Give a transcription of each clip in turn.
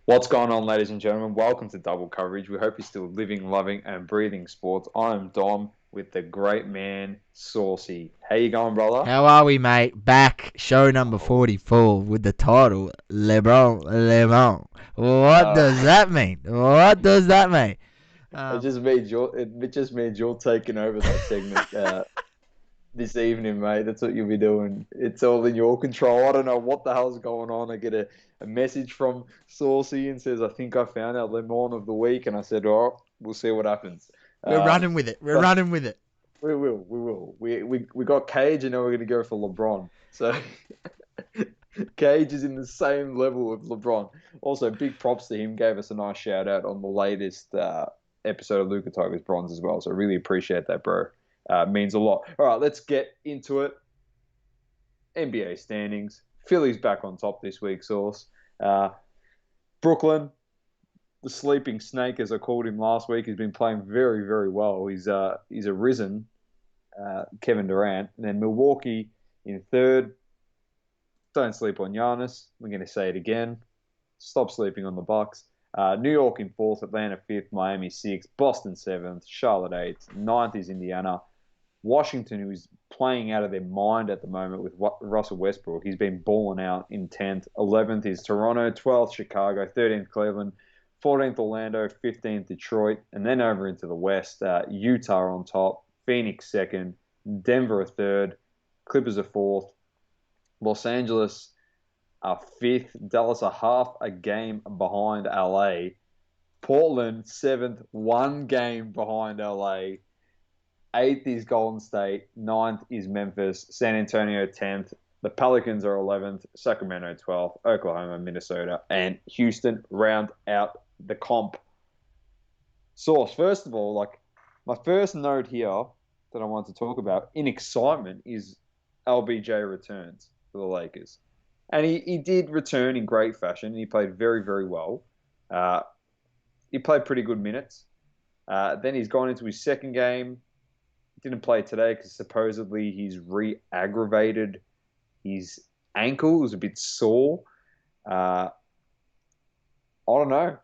What's going on, ladies and gentlemen? Welcome to Double Coverage. We hope you're still living, loving, and breathing sports. I'm Dom with the great man, Saucy. How you going, brother? How are we, mate? Back, show number Oh, 44 with the title, Lebron. What uh, does that mean? What does that mean? it Um, just means you're taking over that segment this evening, mate. That's what you'll be doing. It's all in your control. I don't know what the hell's going on. I get a message from Saucy and says, "I think I found our lemon of the week," and I said, "Oh, we'll see what happens." we're Uh, running with it. We're but running with it. We will. We will. We got Cage, and now we're going to go for LeBron. So Cage is in the same level of LeBron. Also, big props to him. Gave us a nice shout out on the latest episode of Luca Tigers Bronze as well. So really appreciate that, bro. Means a lot. All right, let's get into it. NBA standings. Philly's back on top this week, Source. Uh, Brooklyn, the sleeping snake, as I called him last week, has been playing very, very well. He's arisen Kevin Durant. And then Milwaukee in third. Don't sleep on Giannis. We're going to say it again. Stop sleeping on the Bucks. New York in fourth, Atlanta fifth, Miami sixth, Boston seventh, Charlotte eighth, ninth is Indiana. Washington, who is playing out of their mind at the moment with Russell Westbrook, he's been balling out in 10th. 11th is Toronto, 12th Chicago, 13th Cleveland, 14th Orlando, 15th Detroit, and then over into the West, Utah on top, Phoenix second, Denver a third, Clippers a fourth, Los Angeles are fifth, Dallas a half a game behind LA, Portland seventh, one game behind LA, eighth is Golden State, ninth is Memphis, San Antonio 10th, the Pelicans are 11th, Sacramento 12th, Oklahoma, Minnesota, and Houston round out the comp. Source, first of all, like my first note here that I want to talk about in excitement is LBJ returns for the Lakers. And he did return in great fashion. He played very, very well. Uh, he played pretty good minutes. Then he's gone into his second game. Didn't play today because supposedly he's re-aggravated his ankle. It was a bit sore. Uh, I don't know.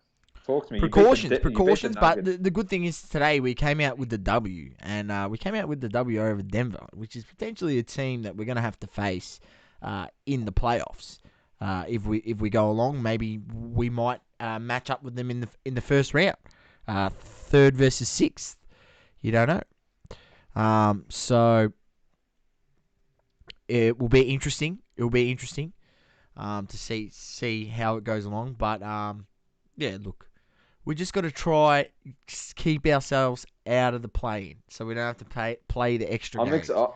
Talk to me. You beat the Precautions, but Nuggets. the good thing is today we came out with the W, and we came out with the W over Denver, which is potentially a team that we're going to have to face in the playoffs. If we go along, maybe we might match up with them in the first round, third versus sixth. You don't know. So it will be interesting. It will be interesting to see how it goes along. But yeah, look, we just got to try keep ourselves out of the play-in, so we don't have to play the extra I'm ex- games.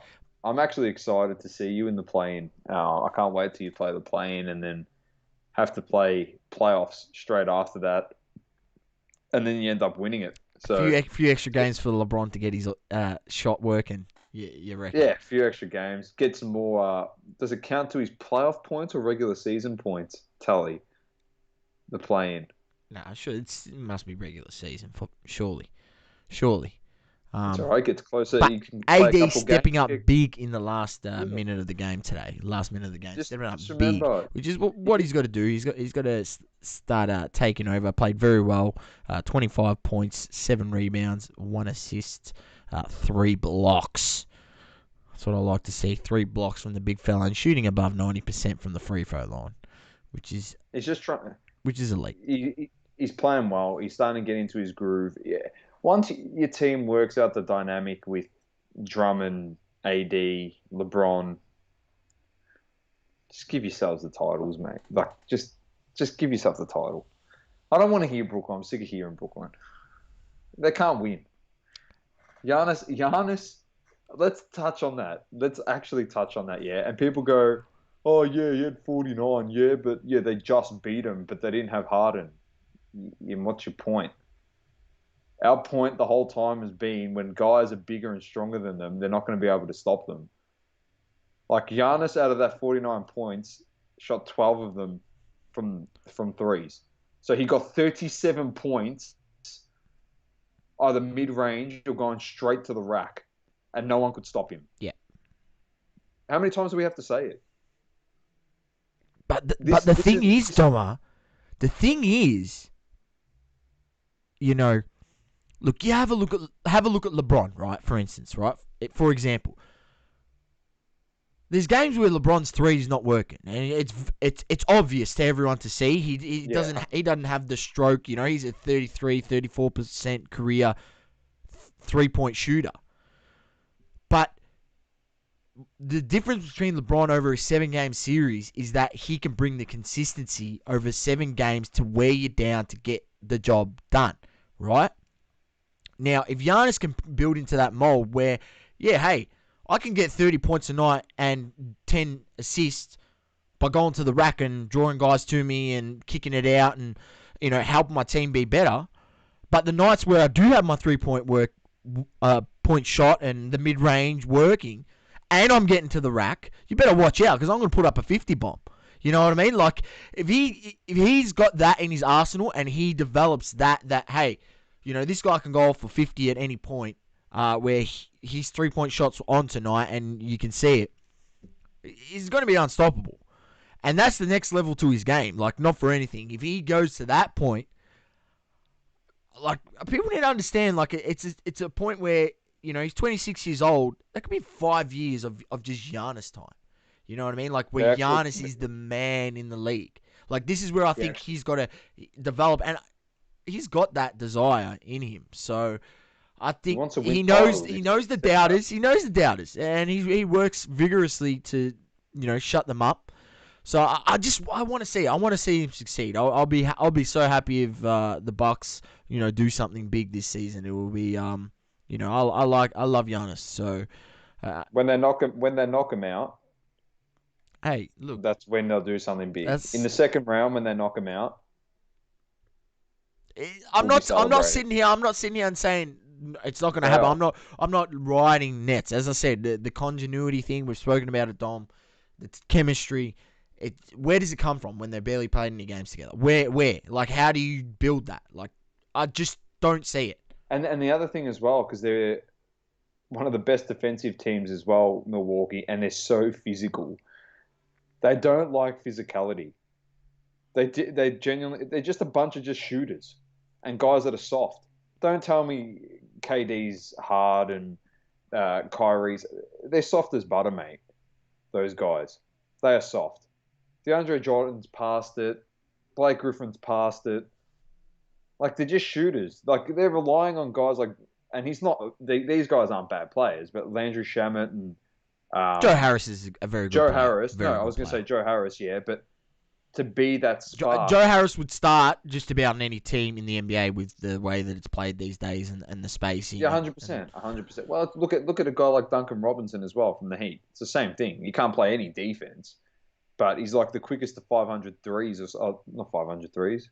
I'm actually excited to see you in the play-in. I can't wait till you play the play-in and then have to play playoffs straight after that, and then you end up winning it. So Few extra games for LeBron to get his shot working. You reckon? yeah, a few extra games. Get some more. Does it count to his playoff points or regular season points tally? The play-in. Nah, sure. It must be regular season for surely. It's all Um, right. It gets closer. But You can play a AD couple stepping games. up big in the last Yeah. minute of the game today. Last minute of the game, stepping up Just big, remember, which is what he's got to do. He's got to start taking over. Played very well. 25 points, 7 rebounds, 1 assist, 3 blocks. That's what I like to see. 3 blocks from the big fella and shooting above 90% from the free throw line, which is he's just trying. elite. He's playing well. He's starting to get into his groove. Yeah. Once your team works out the dynamic with Drummond, AD, LeBron, just give yourselves the titles, mate. Like just give yourself the title. I don't want to hear Brooklyn. I'm sick of hearing Brooklyn. They can't win. Giannis. Let's touch on that. Let's actually touch on that. Yeah. And people go, "Oh yeah, he had 49. Yeah, but yeah, they just beat him, but they didn't have Harden." What's your point? Our point the whole time has been when guys are bigger and stronger than them, they're not going to be able to stop them. Like Giannis, out of that 49 points, shot 12 of them from threes. So he got 37 points, either mid range or going straight to the rack, and no one could stop him. Yeah. How many times do we have to say it? But the thing is, Doma, The thing is, you know, look, you have a look at LeBron, right? For instance, right? For example, there's games where LeBron's three is not working, and it's obvious to everyone to see. He Yeah. doesn't have the stroke. You know, he's a 34% career 3-point shooter. But the difference between LeBron over a 7-game series is that he can bring the consistency over 7 games to wear you down to get the job done, right? Now, if Giannis can build into that mold where, yeah, hey, I can get 30 points a night and 10 assists by going to the rack and drawing guys to me and kicking it out and, helping my team be better. But the nights where I do have my 3-point point shot and the mid-range working, and I'm getting to the rack, you better watch out because I'm going to put up a 50 bomb. You know what I mean? Like, if he's got that in his arsenal and he develops that hey, this guy can go off for 50 at any point, where his 3-point shots on tonight and you can see it, he's going to be unstoppable. And that's the next level to his game. Like, not for anything. If he goes to that point, like, people need to understand, like, it's a point where, he's 26 years old. That could be 5 years of just Giannis time. You know what I mean? Like, where They actually, Giannis is the man in the league. Like, this is where I think yeah, he's got to develop, and he's got that desire in him. So I he think wants to win he knows titles. he He's knows the set up. doubters. He knows the doubters, and he works vigorously to shut them up. So I want to see him succeed. I'll be so happy if the Bucks do something big this season. It will be I love Giannis. So When they knock him out, hey, look, that's when they'll do something big. In that's the second round, when they knock him out, I'm we'll be not. I'm not celebrating. sitting here. I'm not sitting here and saying it's not going to happen. Yeah, I'm not riding nets. As I said, the continuity thing we've spoken about it, Dom. The chemistry. Where does it come from when they're barely played any games together? Where? Like, how do you build that? Like, I just don't see it. and the other thing as well, because they're one of the best defensive teams as well, Milwaukee, and they're so physical. They don't like physicality. They genuinely they're just a bunch of just shooters and guys that are soft. Don't tell me KD's hard and Kyrie's. They're soft as butter, mate. Those guys, they are soft. DeAndre Jordan's past it. Blake Griffin's past it. Like they're just shooters. Like they're relying on guys like, and he's not. These guys aren't bad players, but Landry Shamet and Joe um, Harris is a very good Joe player. Harris. No, Very I good was going to say player. Joe Harris, yeah, but to be that Joe spark, Harris would start just about on any team in the NBA with the way that it's played these days and the spacing yeah, and 100%, 100%. Well, look at a guy like Duncan Robinson as well from the Heat. It's the same thing. He can't play any defense, but he's like the quickest to 500 threes or not 500 threes,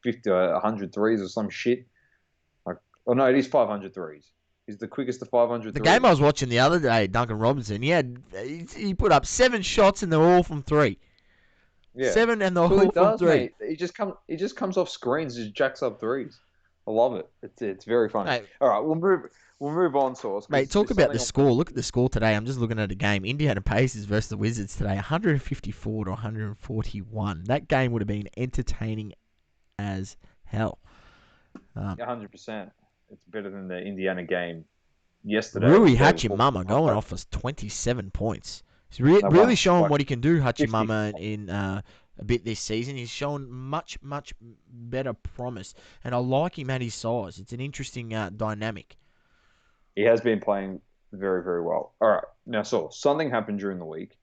50 100 threes or some shit. Like, oh no, it is 500 threes. He's the quickest to 500 the game I threes. was watching the other day, Duncan Robinson, he put up 7 shots and they're all from 3. Yeah, 7 and they're that's all he all from does, 3. mate. He just comes off screens, just jacks up threes. I love it. It's very funny. Mate, All right, we'll move on, Source, mate, because talk there's about something the I want score. Look at the score today. I'm just looking at the game. Indiana Pacers versus the Wizards today, 154 to 141. That game would have been entertaining as hell. Um, 100%. It's better than the Indiana game yesterday or Rui the day before. Hachimama going off us 27 points. He's They really won showing like what he can do, 50. Hachimama, in a bit this season. He's shown much, much better promise. And I like him at his size. It's an interesting dynamic. He has been playing very, very well. All right. Now, something happened during the week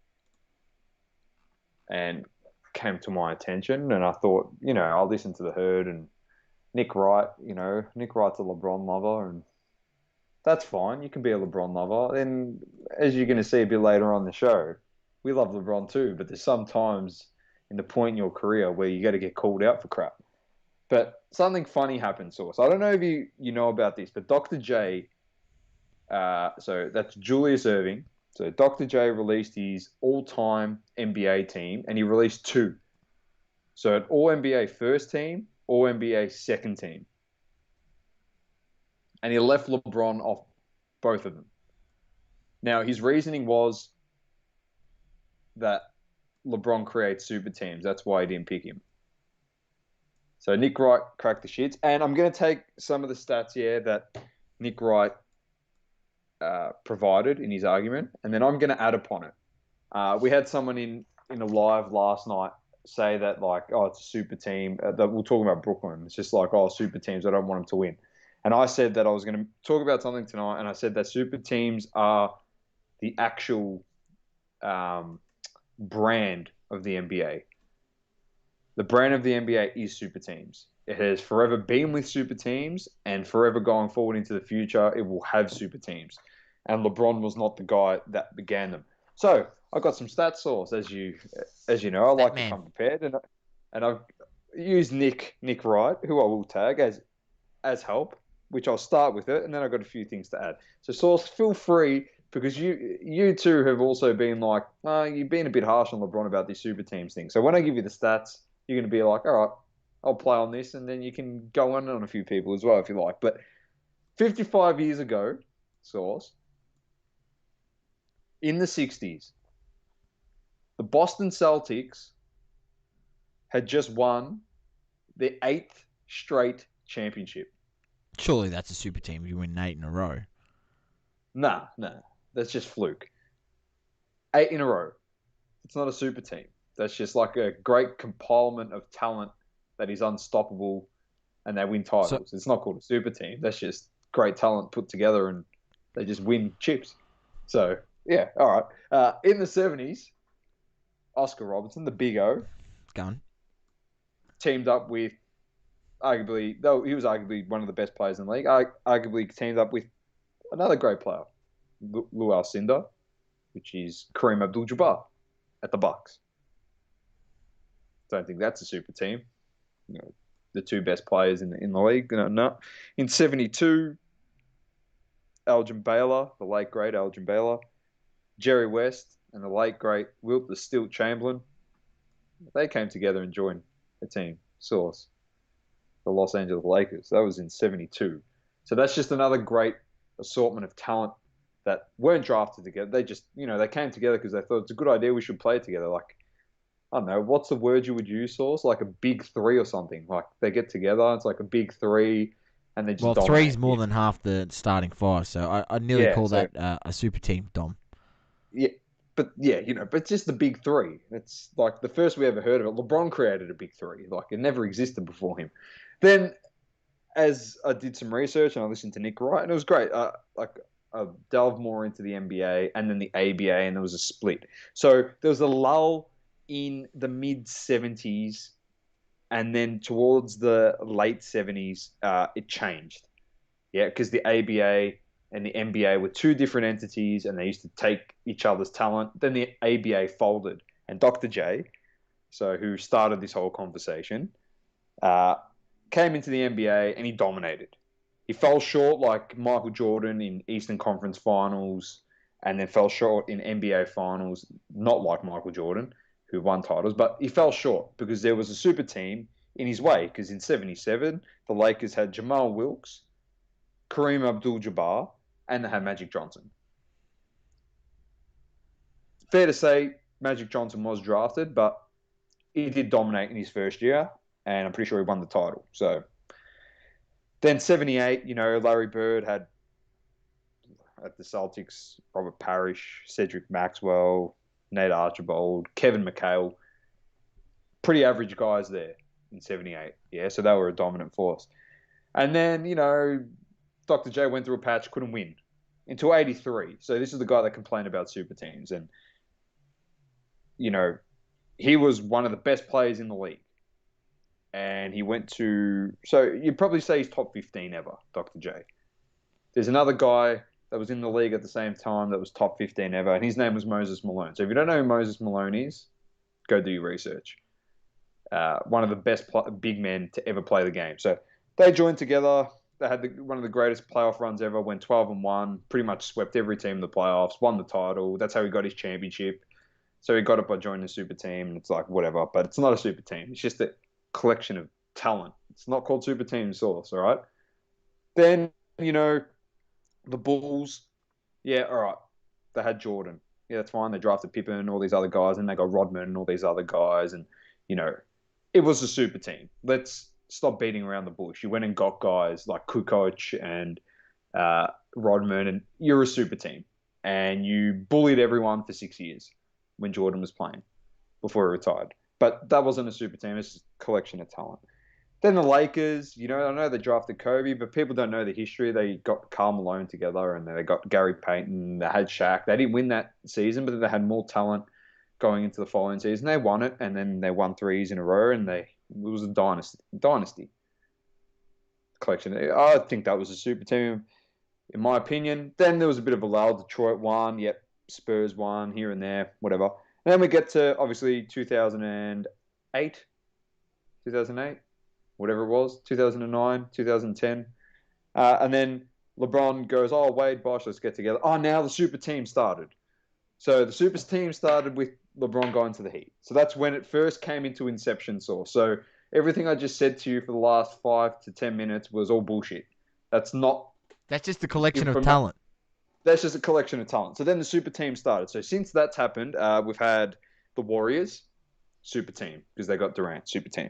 and came to my attention, and I thought, I'll listen to the herd and Nick Wright, Nick Wright's a LeBron lover, and that's fine. You can be a LeBron lover. And as you're going to see a bit later on the show, we love LeBron too, but there's some times in the point in your career where you got to get called out for crap. But something funny happened, Source. I don't know if you know about this, but Dr. J, so that's Julius Irving. So Dr. J released his all-time NBA team, and he released two. So an All NBA first team, All NBA second team, and he left LeBron off both of them. Now his reasoning was that LeBron creates super teams. That's why he didn't pick him. So Nick Wright cracked the shits, and I'm going to take some of the stats here that Nick Wright provided in his argument, and then I'm going to add upon it. We had someone in a live last night say that like, oh, it's a super team. That we're talking about Brooklyn. It's just like, oh, super teams. I don't want them to win. And I said that I was going to talk about something tonight, and I said that super teams are the actual brand of the NBA. The brand of the NBA is super teams. It has forever been with super teams, and forever going forward into the future, it will have super teams. And LeBron was not the guy that began them. So I got some stat source, as you know. I That like to man. come prepared, and I've used Nick Wright, who I will tag as help, which I'll start with it, and then I've got a few things to add. So source, feel free because you two have also been like, you've been a bit harsh on LeBron about this super teams thing. So when I give you the stats, you're going to be like, all right, I'll play on this, and then you can go on a few people as well if you like. But 55 years ago, source, in the 60s, the Boston Celtics had just won their eighth straight championship. Surely that's a super team. You win 8 in a row. Nah, that's just fluke. 8 in a row. It's not a super team. That's just like a great compilement of talent that is unstoppable and they win So titles. It's not called a super team. That's just great talent put together and they just win chips. So, yeah, all right. In the 70s, Oscar Robertson, the Big O, gun. teamed up with arguably, though he was arguably one of the best players in the league, arguably teamed up with another great player, Lou Alcindor, which is Kareem Abdul-Jabbar at the Bucks. Don't think that's a super team. You know, the two best players in the league. No. In '72, Elgin Baylor, the late great Elgin Baylor, Jerry West, and the late great Wilt the Stilt Chamberlain, they came together and joined a team. Source, the Los Angeles Lakers. That was in '72. So that's just another great assortment of talent that weren't drafted together. They just, they came together because they thought it's a good idea. We should play together. Like, I don't know, what's the word you would use, Source? Like a big three or something. Like they get together, it's like a big three, and they just Well, dominate. three's more than half the starting five, so I'd nearly Yeah, call so that a super team, Dom. yeah, but yeah, but just the big three. It's like the first we ever heard of it. LeBron created a big three. Like it never existed before him. Then, as I did some research and I listened to Nick Wright, and it was great. Like I delved more into the NBA and then the ABA, and there was a split. So there was a lull in the mid '70s, and then towards the late '70s, it changed. Yeah, because the ABA and the NBA were two different entities, and they used to take each other's talent. Then the ABA folded, and Dr. J, so who started this whole conversation, uh, came into the NBA and he dominated. He fell short like Michael Jordan in Eastern Conference Finals, and then fell short in NBA Finals, not like Michael Jordan, who won titles, but he fell short because there was a super team in his way. Because in '77, the Lakers had Jamal Wilkes, Kareem Abdul-Jabbar, and they had Magic Johnson. Fair to say, Magic Johnson was drafted, but he did dominate in his first year, and I'm pretty sure he won the title. So then '78, Larry Bird had at the Celtics Robert Parrish, Cedric Maxwell, Nate Archibald, Kevin McHale. Pretty average guys there in '78. Yeah, so they were a dominant force. And then, Dr. J went through a patch, couldn't win until '83. So this is the guy that complained about super teams. And, you know, he was one of the best players in the league. And he went to, so you'd probably say he's top 15 ever, Dr. J. There's another guy that was in the league at the same time that was top 15 ever, and his name was Moses Malone. So if you don't know who Moses Malone is, go do your research. One of the best big men to ever play the game. So they joined together. They had one of the greatest playoff runs ever, went 12-1, pretty much swept every team in the playoffs, won the title. That's how he got his championship. So he got it by joining a super team, and it's like, whatever. But it's not a super team. It's just a collection of talent. It's not called super team source, all right? Then, the Bulls, yeah, all right. They had Jordan. Yeah, that's fine. They drafted Pippen and all these other guys, and they got Rodman and all these other guys. And, it was a super team. stop beating around the bush. You went and got guys like Kukoc and Rodman, and you're a super team. And you bullied everyone for 6 years when Jordan was playing before he retired. But that wasn't a super team. It's just a collection of talent. Then the Lakers, I know they drafted Kobe, but people don't know the history. They got Karl Malone together, and they got Gary Payton. They had Shaq. They didn't win that season, but they had more talent going into the following season. They won it, and then they won 3 years in a row, and it was a dynasty collection. I think that was a super team, in my opinion. Then there was a bit of a lull. Detroit won, yep. Spurs won here and there, whatever. And then we get to obviously 2008, whatever it was, 2009, 2010. And then LeBron goes, oh, Wade, Bosh, let's get together. Oh, now the super team started. So the super team started with LeBron going to the Heat. So that's when it first came into inception source. So everything I just said to you for the last 5 to 10 minutes was all bullshit. That's just a collection of talent. That's just a collection of talent. So then the super team started. So since that's happened, we've had the Warriors, super team, because they got Durant, super team.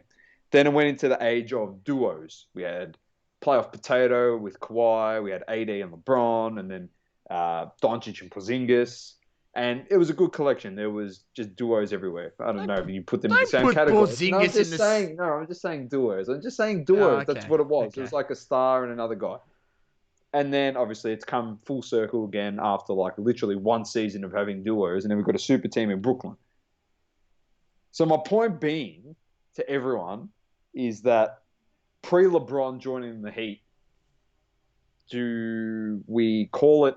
Then it went into the age of duos. We had playoff potato with Kawhi. We had AD and LeBron, and then Doncic and Porzingis. And it was a good collection. There was just duos everywhere. I don't know if you put them in the same category. No, I'm just saying duos. I'm just saying duos. Oh, okay. That's what it was. Okay. It was like a star and another guy. And then obviously it's come full circle again after like literally one season of having duos, and then we've got a super team in Brooklyn. So my point being to everyone is that pre-LeBron joining the Heat, do we call it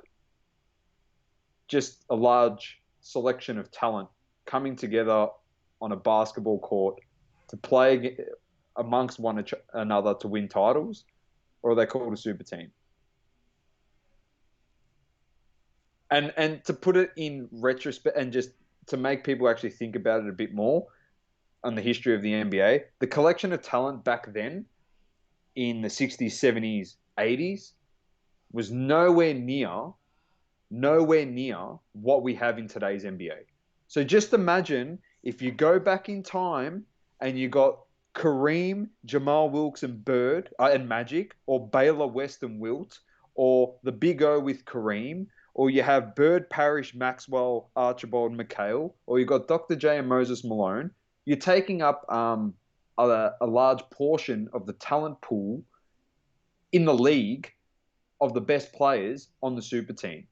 just a large selection of talent coming together on a basketball court to play amongst one another to win titles, or are they called a super team? And to put it in retrospect and just to make people actually think about it a bit more on the history of the NBA, the collection of talent back then in the 60s, 70s, 80s was nowhere near what we have in today's NBA. So just imagine if you go back in time and you got Kareem, Jamal Wilkes and Bird and Magic, or Baylor, West and Wilt, or the Big O with Kareem, or you have Bird, Parrish, Maxwell, Archibald, McHale, or you got Dr. J and Moses Malone. You're taking up a large portion of the talent pool in the league of the best players on the super team.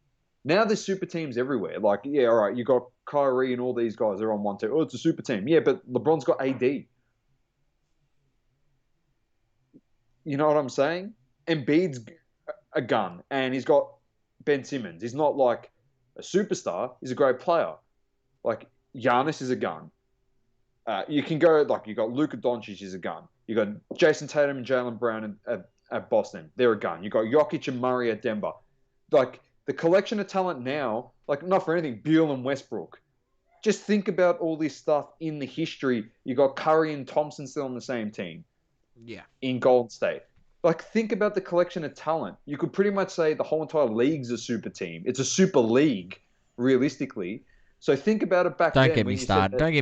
Now there's super teams everywhere. Like, yeah, all right, you got Kyrie and all these guys. They're on one team. Oh, it's a super team. Yeah, but LeBron's got AD. You know what I'm saying? Embiid's a gun, and he's got Ben Simmons. He's not like a superstar. He's a great player. Like, Giannis is a gun. You can go, like, you got Luka Doncic is a gun. You got Jason Tatum and Jaylen Brown at Boston. They're a gun. You got Jokic and Murray at Denver. Like, the collection of talent now, like, not for anything, Beal and Westbrook. Just think about all this stuff in the history. You got Curry and Thompson still on the same team. Yeah. In Golden State. Like, think about the collection of talent. You could pretty much say the whole entire league's a super team. It's a super league, realistically. So think about it back then. Don't get me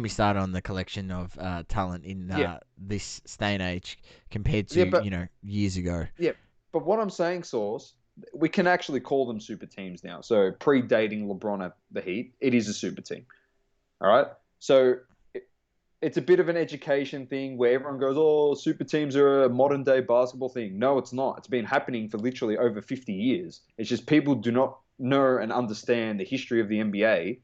started on the collection of talent in this day and age compared to years ago. Yeah, but what I'm saying, Source, we can actually call them super teams now. So predating LeBron at the Heat, it is a super team. All right? So it's a bit of an education thing where everyone goes, oh, super teams are a modern day basketball thing. No, it's not. It's been happening for literally over 50 years. It's just people do not know and understand the history of the NBA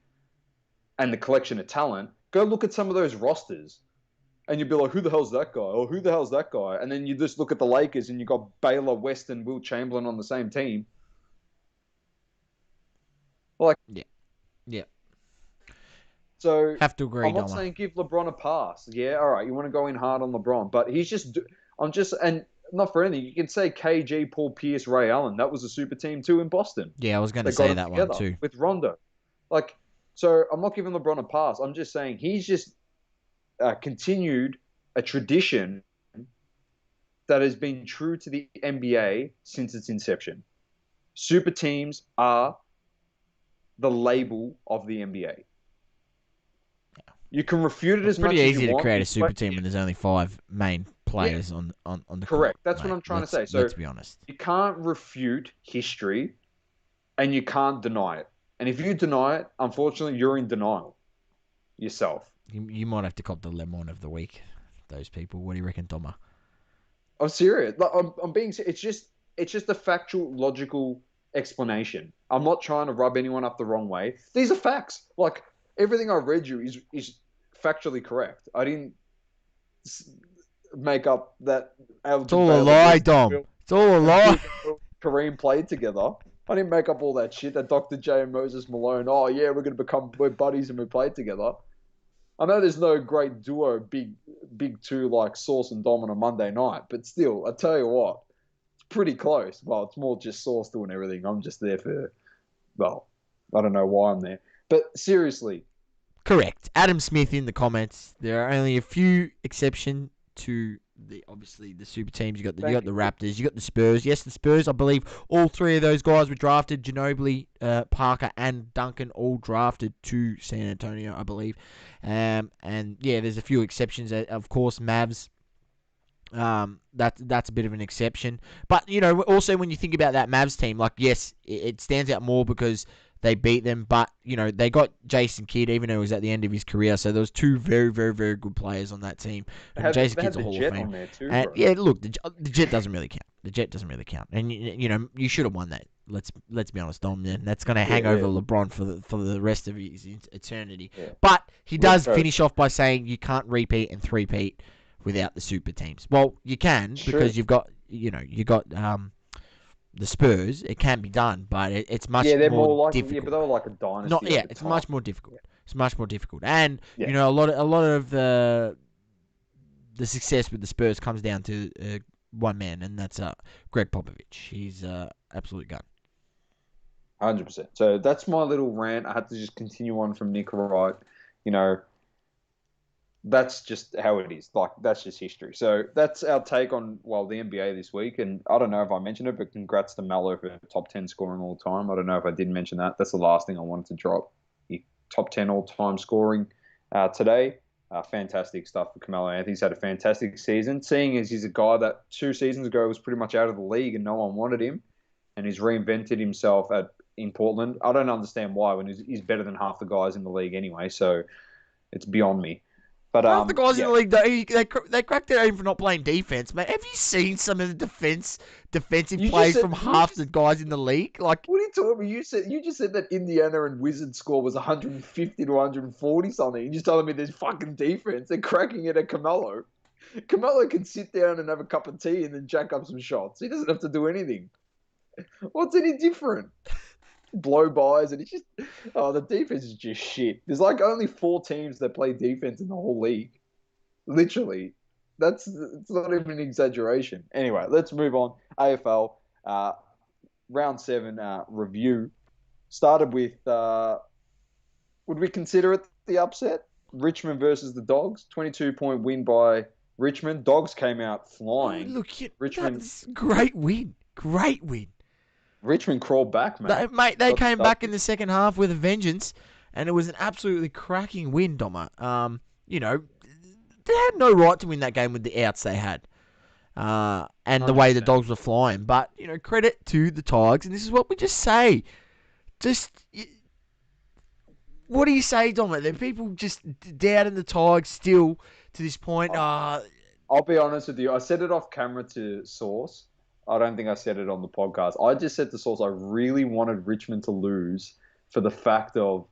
and the collection of talent. Go look at some of those rosters and you'll be like, who the hell's that guy? Or who the hell's that guy? And then you just look at the Lakers and you got Baylor, West, and Wilt Chamberlain on the same team. Like, yeah. So have to agree. I'm not saying give LeBron a pass. Yeah, all right, you want to go in hard on LeBron, but and not for anything. You can say KG, Paul Pierce, Ray Allen. That was a super team too in Boston. Yeah, I was going to say that one too with Rondo. Like, so I'm not giving LeBron a pass. I'm just saying he's just continued a tradition that has been true to the NBA since its inception. Super teams are the label of the NBA. You can refute it as much as you want. Pretty easy to create a super team when there's only 5 main Yeah, players on the court, correct. That's what mate. I'm trying to say. So Let's be honest. you can't refute history and you can't deny it. And if you deny it, unfortunately, you're in denial yourself. You might have to cop the lemon of the week. Those people. What do you reckon, Thomas? I'm serious. Like, I'm being. It's just a factual, logical explanation. I'm not trying to rub anyone up the wrong way. These are facts. Like everything I read you is factually correct. I didn't make up that It's all a Algebail lie, Wilson Dom. It's all a and lie. Kareem played together. I didn't make up all that shit. That Dr. J and Moses Malone. Oh yeah, we're buddies and we played together. I know there's no great duo, big two like Sauce and Dom on a Monday night, but still, I tell you what, it's pretty close. Well, it's more just Sauce doing everything. I'm just there for, well, I don't know why I'm there. But seriously, Correct. Adam Smith in the comments. There are only a few exceptions to obviously the super teams. You got the thank you. Raptors, you got the Spurs. Yes, the Spurs. I believe all three of those guys were drafted. Ginobili, Parker, and Duncan all drafted to San Antonio, I believe. And yeah, there's a few exceptions. Of course, Mavs. That's a bit of an exception. But also when you think about that Mavs team, like yes, it stands out more because they beat them, but they got Jason Kidd, even though he was at the end of his career. So there was two very, very, very good players on that team. And Jason They had Kidd's a the Hall Jet of Fame. on there too, And bro. yeah, look, the Jet doesn't really count. The Jet doesn't really count. And you should have won that. Let's be honest, Dom. Man, that's going to hang over LeBron for the rest of his eternity. Yeah. But he does finish off by saying you can't repeat and three-peat without the super teams. Well, you can because you've got the Spurs. It can be done, but it's much they're more more like difficult. but they were like a Not dynasty yeah, at the it's time. much more difficult. It's much more difficult, and Yeah. a lot of the success with the Spurs comes down to one man, and that's Greg Popovich. He's absolute gun. 100%. So that's my little rant. I had to just continue on from Nick Wright. You know, that's just how it is. Like that's just history. So that's our take on the NBA this week. And I don't know if I mentioned it, but congrats to Melo for top 10 scoring all time. I don't know if I did mention that. That's the last thing I wanted to drop. He top 10 all time scoring today. Fantastic stuff for Carmelo Anthony's had a fantastic season. Seeing as he's a guy that 2 seasons ago was pretty much out of the league and no one wanted him, and he's reinvented himself in Portland. I don't understand why when he's better than half the guys in the league anyway. So it's beyond me. But Half the guys in the league, they cracked their aim for not playing defense, mate. Have you seen some of the defensive plays from half the guys in the league? Like, what are you talking about? You just said that Indiana and Wizards score was 150 to 140 something. You're just telling me there's fucking defense. They're cracking it at Carmelo. Carmelo can sit down and have a cup of tea and then jack up some shots. He doesn't have to do anything. What's any different? Blow bys and it's just the defense is just shit. There's like only 4 teams that play defense in the whole league. Literally. It's not even an exaggeration. Anyway, let's move on. AFL round 7 review started with would we consider it the upset? Richmond versus the Dogs, 22-point win by Richmond. Dogs came out flying. look, Richmond, that's great win. Great win. Richmond crawled back, mate. They came back in the second half with a vengeance, and it was an absolutely cracking win, Doma. They had no right to win that game with the outs they had, and the way the 100%. Dogs were flying. But credit to the Tigers, and this is what we just say. What do you say, Doma? There are people just doubting the Tigers still to this point. I'll be honest with you. I said it off camera to Source. I don't think I said it on the podcast. I just said to Source I really wanted Richmond to lose for the fact of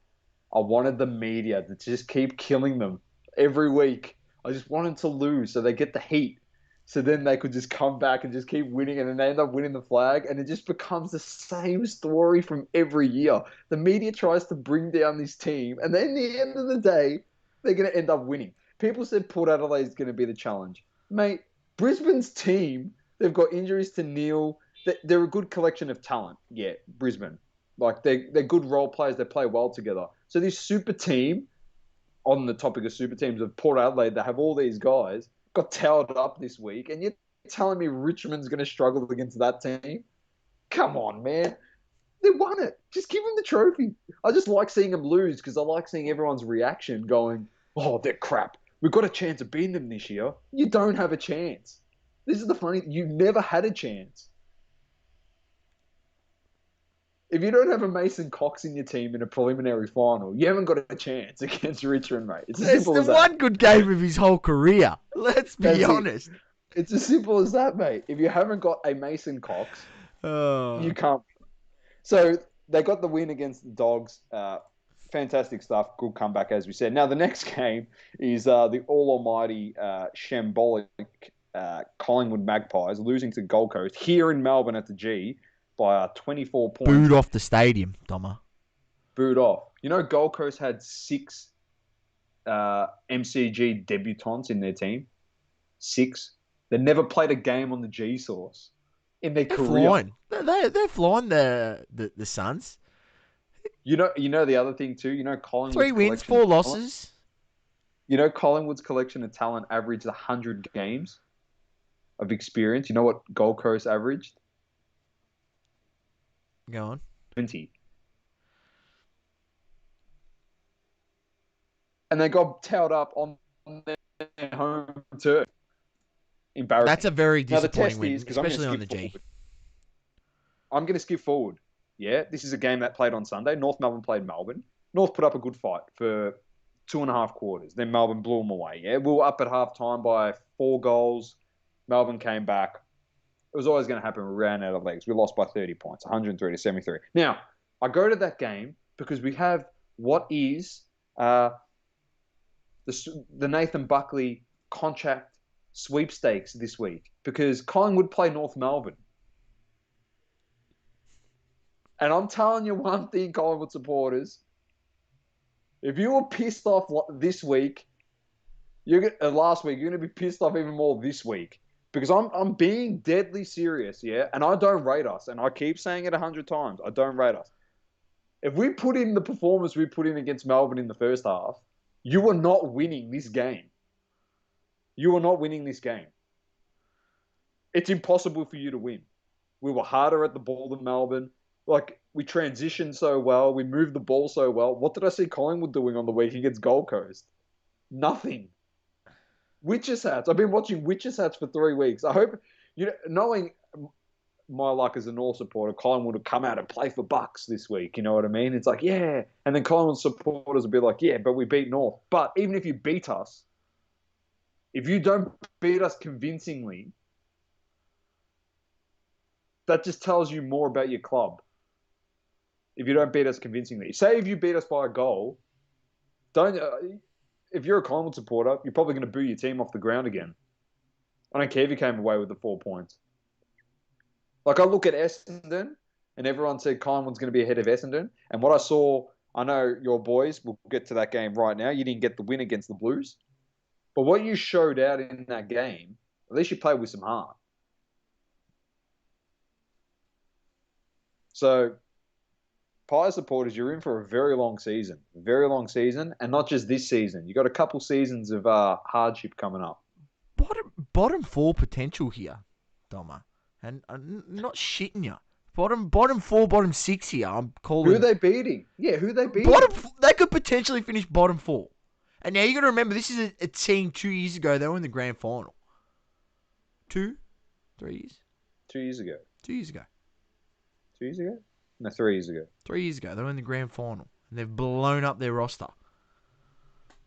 I wanted the media to just keep killing them every week. I just wanted to lose so they get the heat. So then they could just come back and just keep winning and then they end up winning the flag. And it just becomes the same story from every year. The media tries to bring down this team. And then at the end of the day, they're going to end up winning. People said Port Adelaide is going to be the challenge. Mate, Brisbane's team, they've got injuries to Neil. They're a good collection of talent. Yeah, Brisbane. Like, they're good role players. They play well together. So this super team, on the topic of super teams of Port Adelaide, that have all these guys, got towed up this week. And you're telling me Richmond's going to struggle against that team? Come on, man. They won it. Just give them the trophy. I just like seeing them lose because I like seeing everyone's reaction going, oh, they're crap. We've got a chance of beating them this year. You don't have a chance. This is the funny. You've never had a chance. If you don't have a Mason Cox in your team in a preliminary final, you haven't got a chance against Richmond, mate. It's as It's simple the as that. one good game of his whole career. Let's be That's it. honest. It's as simple as that, mate. If you haven't got a Mason Cox, you Oh. can't. So they got the win against the Dogs. Fantastic stuff. Good comeback, as we said. Now, the next game is the all-almighty shambolic Collingwood Magpies losing to Gold Coast here in Melbourne at the G by 24 points. Booed off the stadium, Doma. Booed off. You know, Gold Coast had 6 MCG debutants in their team. 6. They never played a game on the G Source in their career. Flying. They're flying the Suns. You know the other thing too. You know Collingwood's 3 wins, collection 4 of talent? losses. You know Collingwood's collection of talent averaged 100 games of experience. You know what Gold Coast averaged? Go on. 20. And they got towed up on their home turf. Embarrassing. That's a very Now the disappointing test win, is because I'm going to especially on the skip G. forward. I'm going to skip forward. Yeah, this is a game that played on Sunday. North Melbourne played Melbourne. North put up a good fight for 2.5 quarters. Then Melbourne blew them away. Yeah, we were up at half time by 4 goals. Melbourne came back. It was always going to happen. We ran out of legs. We lost by 30 points, 103 to 73. Now, I go to that game because we have what is the Nathan Buckley contract sweepstakes this week because Collingwood play North Melbourne. And I'm telling you one thing, Collingwood supporters. If you were pissed off this week, last week, you're going to be pissed off even more this week. Because I'm being deadly serious, yeah? And I don't rate us. And I keep saying it 100 times. I don't rate us. If we put in the performance we put in against Melbourne in the first half, you are not winning this game. You are not winning this game. It's impossible for you to win. We were harder at the ball than Melbourne. Like, we transitioned so well. We moved the ball so well. What did I see Collingwood doing on the week against Gold Coast? Nothing. Witches hats. I've been watching Witches hats for 3 weeks. I hope, knowing my luck as a North supporter, Collingwood will come out and play for bucks this week. You know what I mean? It's like, yeah. And then Collingwood supporters will be like, yeah, but we beat North. But even if you beat us, if you don't beat us convincingly, that just tells you more about your club. If you don't beat us convincingly. Say if you beat us by a goal, if you're a Collingwood supporter, you're probably going to boo your team off the ground again. I don't care if you came away with the 4 points. Like, I look at Essendon, and everyone said Collingwood's going to be ahead of Essendon. And what I saw, I know your boys, we'll get to that game right now. You didn't get the win against the Blues. But what you showed out in that game, at least you played with some heart. So, Pies supporters, you're in for a very long season. And not just this season. You got a couple seasons of hardship coming up. Bottom 4 potential here, Doma. And I'm not shitting you. Bottom 4, bottom 6 here. I'm calling. Who are they beating? Yeah, who are they beating? They could potentially finish bottom 4. And now you got to remember, this is a team 2 years ago. They were in the grand final. 3 years? 2 years ago. 2 years ago. 2 years ago? No, 3 years ago. 3 years ago. They were in the grand final. And they've blown up their roster.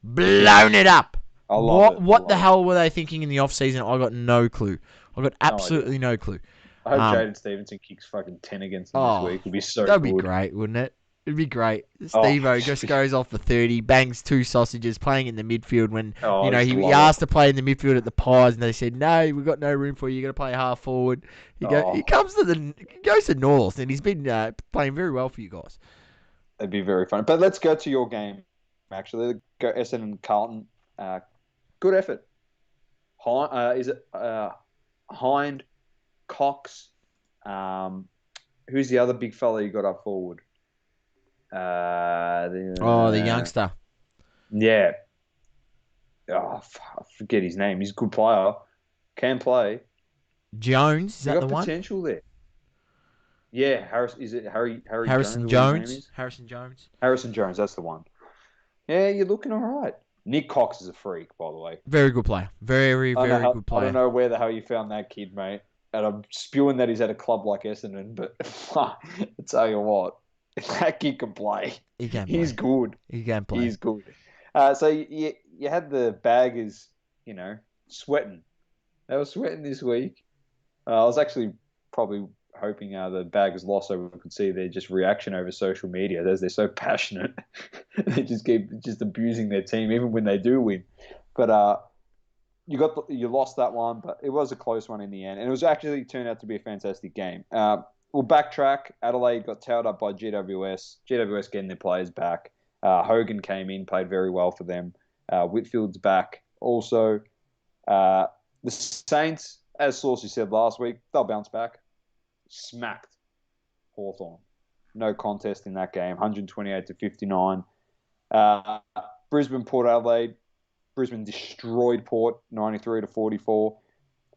Blown it up. I love it. What the hell were they thinking in the off-season? I got no clue. I got absolutely no clue. I hope Jaden Stevenson kicks fucking 10 against them this week. It'd be so that'd good. That'd be great, wouldn't it? It'd be great. Steve-O just goes off for 30, bangs 2 sausages, playing in the midfield when he asked to play in the midfield at the Pies, and they said, no, we've got no room for you. You got to play half forward. He goes to North, and he's been playing very well for you guys. It'd be very fun. But let's go to your game, actually. Go Essendon and Carlton. Good effort. Hind, Cox. Who's the other big fella you got up forward? The youngster. Yeah. I forget his name. He's a good player. Can play. Jones, is that the one? Potential there. Yeah, Harrison Jones. Harrison Jones. Harrison Jones, that's the one. Yeah, you're looking all right. Nick Cox is a freak, by the way. Very good player. Very, I don't know very how, good I don't player. know where the hell you found that kid, mate. And I'm spewing that he's at a club like Essendon, but I tell you what, that kid can play. He can He's play. good. He can play. He's good. So you had the baggers, you know, sweating. They were sweating this week. I was actually probably hoping the baggers lost so we could see their just reaction over social media as they're so passionate. They just keep just abusing their team even when they do win. But you lost that one, but it was a close one in the end, and it was actually turned out to be a fantastic game. We'll backtrack. Adelaide got towed up by GWS. GWS getting their players back. Hogan came in, played very well for them. Whitfield's back. Also, the Saints, as Saucy said last week, they'll bounce back. Smacked Hawthorn. No contest in that game, 128 to 59. Brisbane, Port Adelaide. Brisbane destroyed Port, 93 to 44.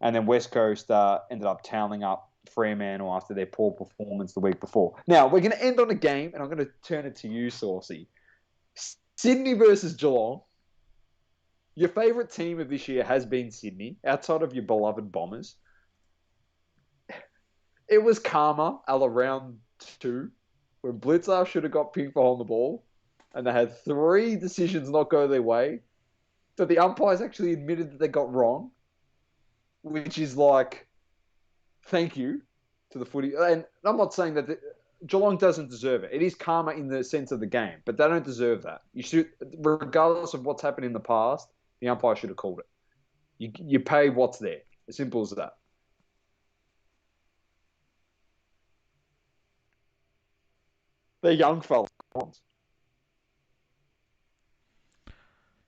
And then West Coast ended up toweling up Fremantle after their poor performance the week before. Now, we're going to end on a game, and I'm going to turn it to you, Saucy. Sydney versus Geelong. Your favourite team of this year has been Sydney, outside of your beloved Bombers. It was karma a la round 2, when Blitzer should have got pink for holding the ball, and they had 3 decisions not go their way, that the umpires actually admitted that they got wrong, which is like, thank you to the footy. And I'm not saying that Geelong doesn't deserve it. It is karma in the sense of the game, but they don't deserve that. You should, regardless of what's happened in the past, the umpire should have called it. You pay what's there. As simple as that. They're young fellas.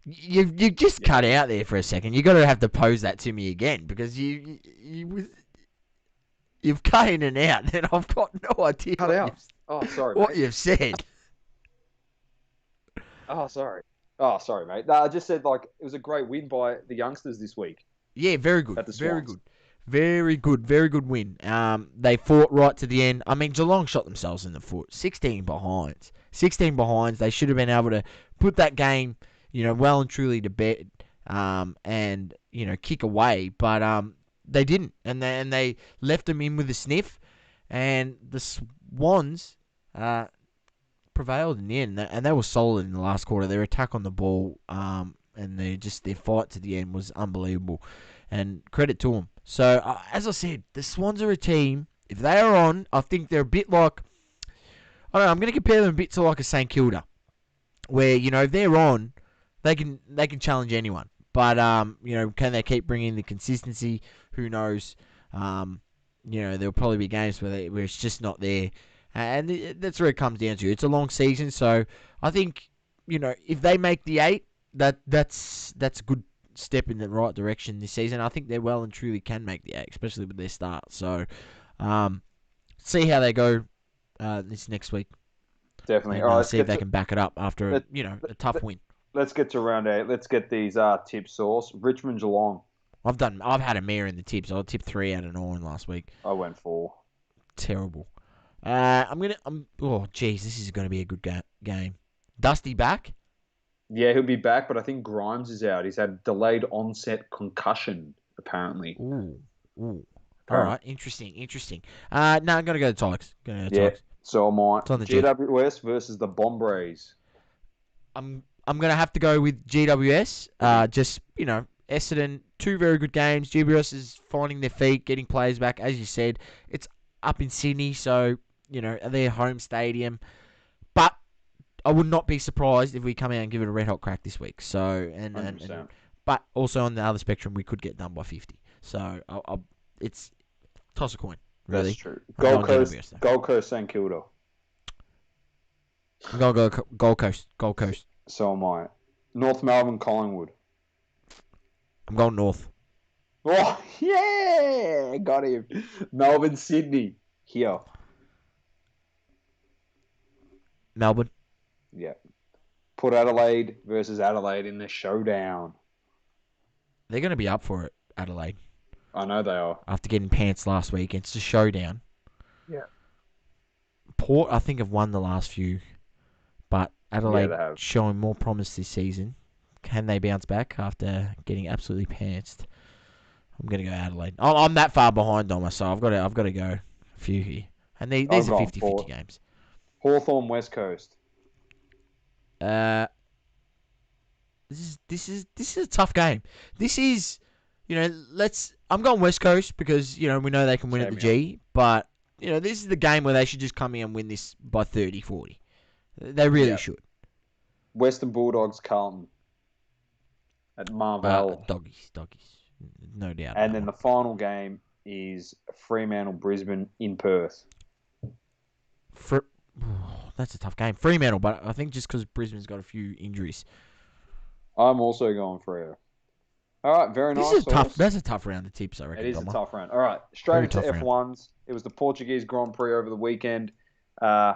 You just cut out there for a second. You got to have to pose that to me again because you've cut in and out, and I've got no idea Cut out. Oh, sorry, what mate. you've said. Oh, sorry. Oh, sorry, mate. No, I just said, like, it was a great win by the youngsters this week. Yeah, very good. At the Very Swans. good. Very good. Very good win. They fought right to the end. I mean, Geelong shot themselves in the foot. 16 behinds. 16 behinds. They should have been able to put that game, well and truly to bed, and kick away. But they didn't, and they left them in with a sniff, and the Swans prevailed in the end, and they were solid in the last quarter. Their attack on the ball, and their fight to the end was unbelievable, and credit to them. So, as I said, the Swans are a team. If they are on, I think they're a bit like, I don't know, I'm going to compare them a bit to like a St Kilda, where if they're on, they can challenge anyone. But can they keep bringing the consistency? Who knows? There'll probably be games where it's just not there. And that's where it comes down to. It's a long season, so I think if they make the 8, that's a good step in the right direction this season. I think they well and truly can make the 8, especially with their start. So, see how they go this next week. Definitely. And All right, see if they can back it up after a tough win. Let's get to round 8. Let's get these tips source. Richmond Geelong. I've had a mare in the tips. I tipped 3 out of 9 last week. I went 4. Terrible. Oh, geez, this is going to be a good game. Dusty back? Yeah, he'll be back, but I think Grimes is out. He's had delayed onset concussion, apparently. Ooh. All right, interesting. No, I'm going to go to Tigers. So am I. It's on the GWS versus the Bombers. I'm going to have to go with GWS. Essendon, 2 very good games. GWS is finding their feet, getting players back. As you said, it's up in Sydney, so, their home stadium. But I would not be surprised if we come out and give it a red-hot crack this week. So, but also on the other spectrum, we could get done by 50. So, it's toss a coin, really. That's true. Gold Coast, St Kilda. I'm going to go Gold Coast. So am I. North Melbourne, Collingwood. I'm going North. Oh, yeah! Got him. Melbourne, Sydney. Here. Melbourne. Yeah. Port Adelaide versus Adelaide in the showdown. They're going to be up for it, Adelaide. I know they are. After getting pants last week. It's a showdown. Yeah. Port, I think, have won the last few. But Adelaide they have. showing more promise this season. Can they bounce back after getting absolutely pantsed? I'm gonna go Adelaide. I'm that far behind Doma, so I've got to go a few here. And I've these are gone 50-50 for games. Hawthorn West Coast. Uh, this is a tough game. This is, let's. I'm going West Coast because we know they can win at the Same here. G, but this is the game where they should just come in and win this by 30, 40. They really Yeah. should. Western Bulldogs Carlton at Marvell. Doggies, no doubt on And that then one. the final game is Fremantle Brisbane in Perth. For, that's a tough game. Fremantle, but I think just because Brisbane's got a few injuries. I'm also going Freo. All right, very This nice, is tough. Sauce. That's a tough round of tips, I It reckon, is a Doma. tough round. All right, straight Very into tough round. F1s. It was the Portuguese Grand Prix over the weekend. Uh,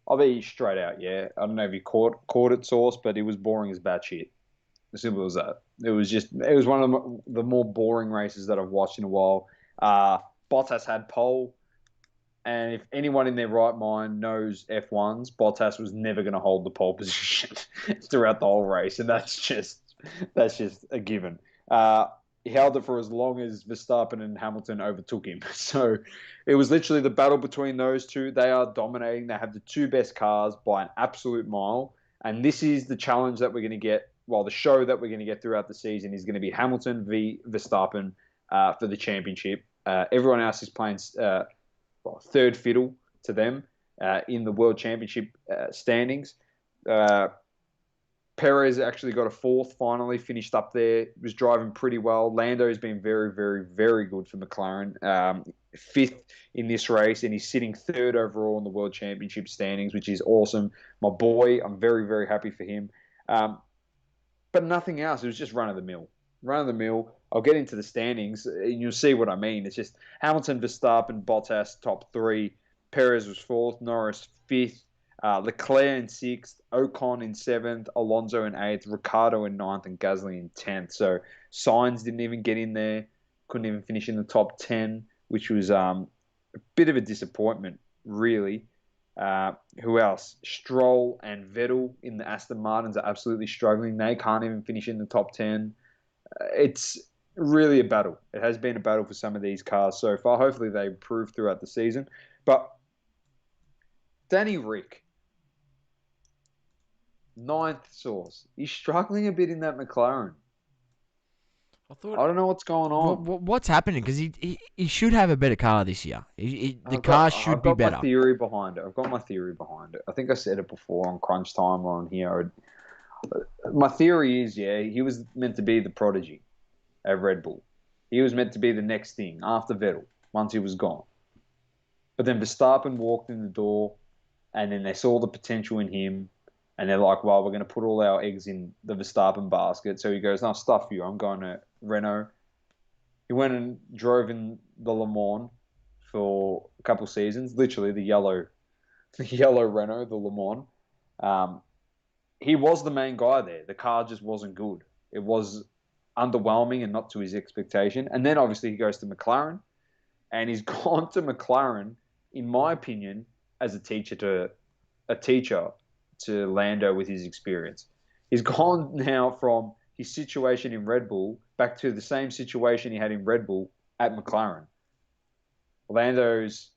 I'll be straight out, yeah. I don't know if you caught it, Sauce, but it was boring as batshit. As simple as that. It was one of the more boring races that I've watched in a while. Bottas had pole, and if anyone in their right mind knows F1s, Bottas was never going to hold the pole position throughout the whole race, and that's just a given. He held it for as long as Verstappen and Hamilton overtook him. So it was literally the battle between those two. They are dominating. They have the two best cars by an absolute mile. And this is the challenge that we're going to get. Well, the show that we're going to get throughout the season is going to be Hamilton v Verstappen for the championship. Everyone else is playing third fiddle to them in the World Championship standings. Perez actually got a fourth, finally finished up there, was driving pretty well. Lando's been very, very, very good for McLaren. Fifth in this race, and he's sitting third overall in the World Championship standings, which is awesome. My boy, I'm very, very happy for him. But nothing else. It was just run of the mill. Run of the mill. I'll get into the standings, and you'll see what I mean. It's just Hamilton, Verstappen, Bottas, top three. Perez was fourth, Norris fifth, Leclerc in sixth, Ocon in seventh, Alonso in eighth, Ricciardo in ninth, and Gasly in 10th. So Sainz didn't even get in there, couldn't even finish in the top 10, which was a bit of a disappointment, really. Who else? Stroll and Vettel in the Aston Martins are absolutely struggling. They can't even finish in the top 10. It's really a battle. It has been a battle for some of these cars so far. Hopefully they improve throughout the season. But Danny Rick, ninth source. He's struggling a bit in that McLaren. I I thought, don't know what's going on. what's happening? Because he should have a better car this year. The car should I've be got my better. theory behind it. I've got my theory behind it. I think I said it before on Crunch Time or on here. My theory is, yeah, he was meant to be the prodigy at Red Bull. He was meant to be the next thing after Vettel once he was gone. But then Verstappen walked in the door, and then they saw the potential in him, and they're like, well, we're going to put all our eggs in the Verstappen basket. So he goes, no, stuff you. I'm going to Renault. He went and drove in the Le Mans for a couple of seasons, literally the yellow Renault, the Le Mans. He was the main guy there. The car just wasn't good. It was underwhelming and not to his expectation. And then obviously he goes to McLaren, and he's gone to McLaren, in my opinion, as a teacher to Lando with his experience. He's gone now from his situation in Red Bull back to the same situation he had in Red Bull at McLaren. Lando's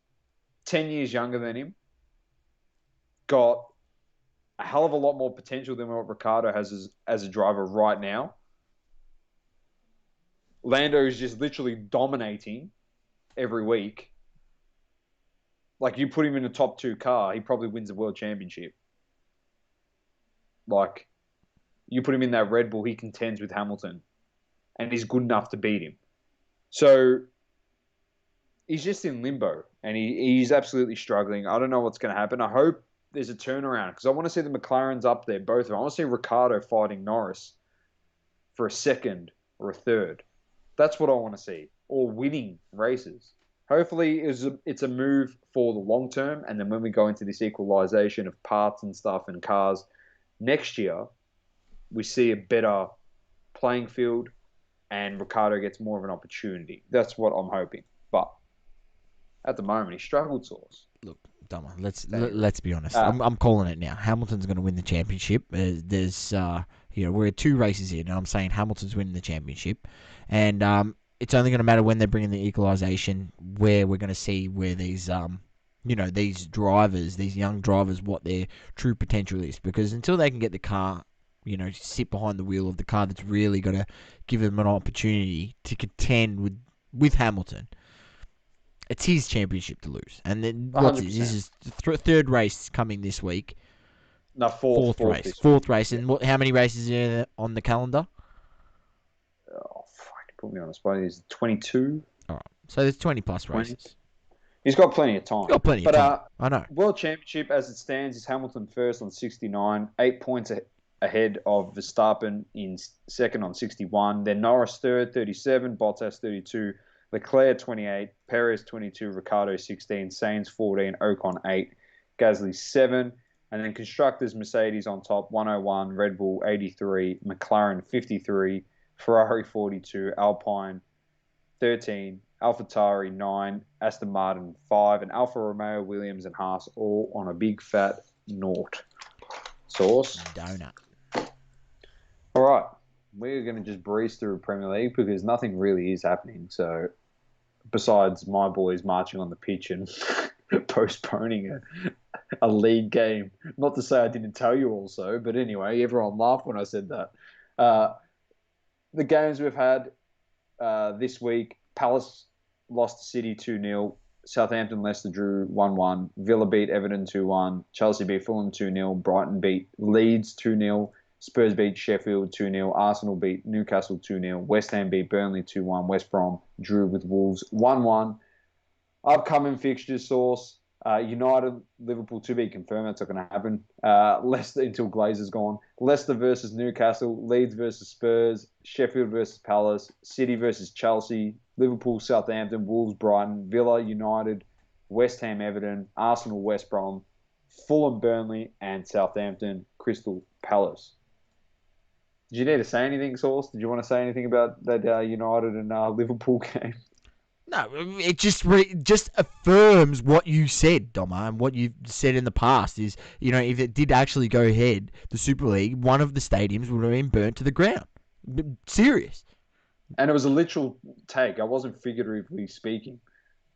10 years younger than him, got a hell of a lot more potential than what Ricciardo has as a driver right now. Lando is just literally dominating every week. Like, you put him in a top two car, he probably wins the world championship. Like, you put him in that Red Bull, he contends with Hamilton, and he's good enough to beat him. So he's just in limbo, and he's absolutely struggling. I don't know what's going to happen. I hope there's a turnaround, because I want to see the McLarens up there, both of them. I want to see Ricciardo fighting Norris for a second or a third. That's what I want to see, or winning races. Hopefully it's a move for the long term, and then when we go into this equalization of parts and stuff and cars next year, we see a better playing field and Ricciardo gets more of an opportunity. That's what I'm hoping. But at the moment, he struggled, Sauce. Look, Dama, let's be honest. I'm calling it now. Hamilton's going to win the championship. We're 2 races in, and I'm saying Hamilton's winning the championship, and it's only going to matter when they bring in the equalisation where we're going to see where these drivers, these young drivers, what their true potential is. Because until they can get the car, sit behind the wheel of the car that's really going to give them an opportunity to contend with Hamilton, it's his championship to lose. And then this 100%. is third race coming this week. No, fourth this Fourth week. race. Yeah. And how many races are on the calendar? Oh, fuck, put me on the spot. He's 22, All right. So there's 20 plus 20. races. He's got plenty of time. You've got plenty of But time. I know. World Championship, as it stands, is Hamilton first on 69, 8 points ahead of Verstappen in second on 61. Then Norris third, 37, Bottas 32, Leclerc 28, Perez 22, Ricciardo 16, Sainz 14, Ocon 8, Gasly 7. And then constructors, Mercedes on top, 101, Red Bull 83, McLaren 53, Ferrari 42, Alpine 13, AlphaTauri 9, Aston Martin 5, and Alfa Romeo, Williams, and Haas all on a big fat naught. Sauce. Donut. All right. We're going to just breeze through Premier League because nothing really is happening. So, besides my boys marching on the pitch and postponing a league game. Not to say I didn't tell you also, but anyway, everyone laughed when I said that. The games we've had this week, Palace lost to City 2-0. Southampton, Leicester drew 1-1. Villa beat Everton 2-1. Chelsea beat Fulham 2-0. Brighton beat Leeds 2-0. Spurs beat Sheffield 2-0. Arsenal beat Newcastle 2-0. West Ham beat Burnley 2-1. West Brom drew with Wolves 1-1. Upcoming fixtures, Source. United, Liverpool to be confirmed. That's not going to happen. Leicester until Glazer's gone. Leicester versus Newcastle. Leeds versus Spurs. Sheffield versus Palace. City versus Chelsea. Liverpool, Southampton. Wolves, Brighton. Villa, United. West Ham, Everton. Arsenal, West Brom. Fulham, Burnley. And Southampton, Crystal Palace. Did you need to say anything, Source? Did you want to say anything about that United and Liverpool game? No, it just affirms what you said, Doma, and what you've said in the past is, if it did actually go ahead, the Super League, one of the stadiums would have been burnt to the ground. Serious. And it was a literal take. I wasn't figuratively speaking.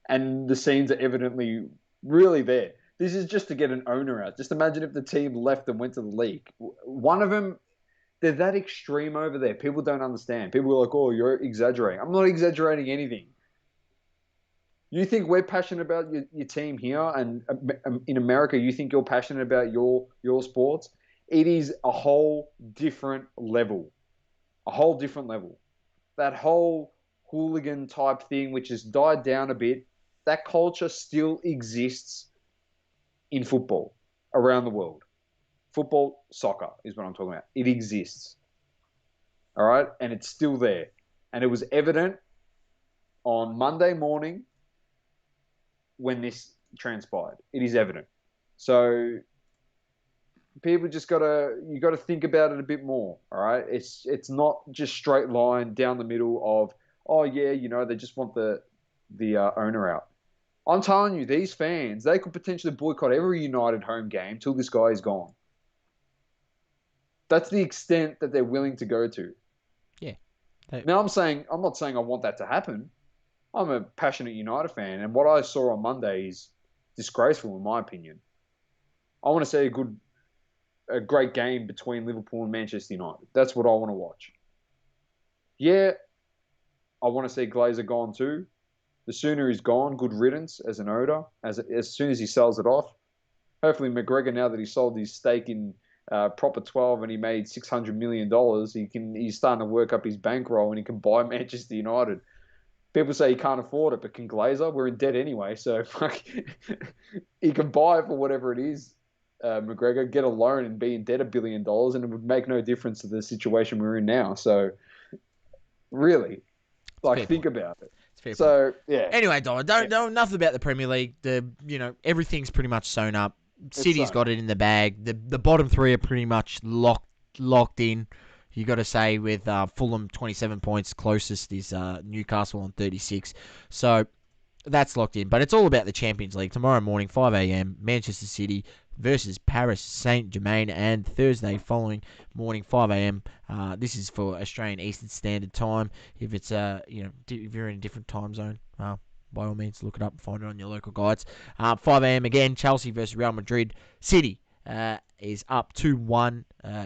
And the scenes are evidently really there. This is just to get an owner out. Just imagine if the team left and went to the league. One of them, they're that extreme over there. People don't understand. People are like, oh, you're exaggerating. I'm not exaggerating anything. You think we're passionate about your team here, and in America, you think you're passionate about your sports? It is a whole different level. A whole different level. That whole hooligan type thing, which has died down a bit, that culture still exists in football around the world. Football, soccer is what I'm talking about. It exists. All right? And it's still there. And it was evident on Monday morning when this transpired. It is evident. So people just you gotta think about it a bit more. All right. It's not just straight line down the middle of, oh yeah, they just want the owner out. I'm telling you, these fans, they could potentially boycott every United home game till this guy is gone. That's the extent that they're willing to go to. Yeah. Now I'm not saying I want that to happen. I'm a passionate United fan, and what I saw on Monday is disgraceful, in my opinion. I want to see a great game between Liverpool and Manchester United. That's what I want to watch. Yeah, I want to see Glazer gone too. The sooner he's gone, good riddance as an owner. As soon as he sells it off, hopefully McGregor, now that he sold his stake in Proper 12 and he made $600 million, he's starting to work up his bankroll and he can buy Manchester United. People say he can't afford it, but can Glazer? We're in debt anyway, so he can buy it for whatever it is. McGregor, get a loan and be in debt $1 billion, and it would make no difference to the situation we're in now. So, really, think about it. So, yeah. Anyway, don't know nothing about the Premier League. Everything's pretty much sewn up. City's got it in the bag. The bottom 3 are pretty much locked in. You got to say with Fulham 27 points, closest is Newcastle on 36. So that's locked in. But it's all about the Champions League tomorrow morning, 5 a.m. Manchester City versus Paris Saint-Germain, and Thursday following morning 5 a.m. This is for Australian Eastern Standard Time. If it's if you're in a different time zone, by all means look it up, find it on your local guides. 5 a.m. again, Chelsea versus Real Madrid. City is up 2-1,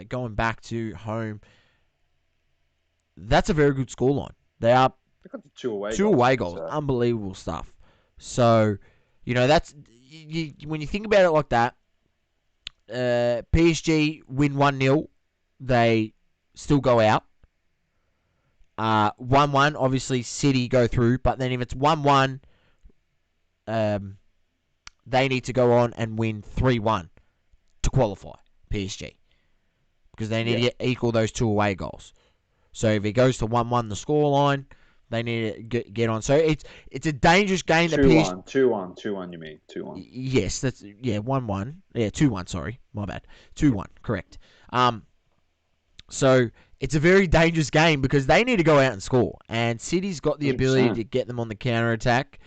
going back to home. That's a very good scoreline. They are They got the two two away goals. So. Unbelievable stuff. So, that's when you think about it like that. PSG win 1-0, they still go out. 1-1, obviously City go through, but then if it's 1-1, they need to go on and win 3-1 to qualify, PSG, because they need to equal those two away goals. So if it goes to 1-1 the scoreline, they need to get on. So it's a dangerous game. 2-1, 2-1, you mean 2-1? Yes, 1-1. Yeah, 2-1. Sorry, my bad. 2-1, correct. So it's a very dangerous game because they need to go out and score, and City's got the 100%. ability to get them on the counter attack.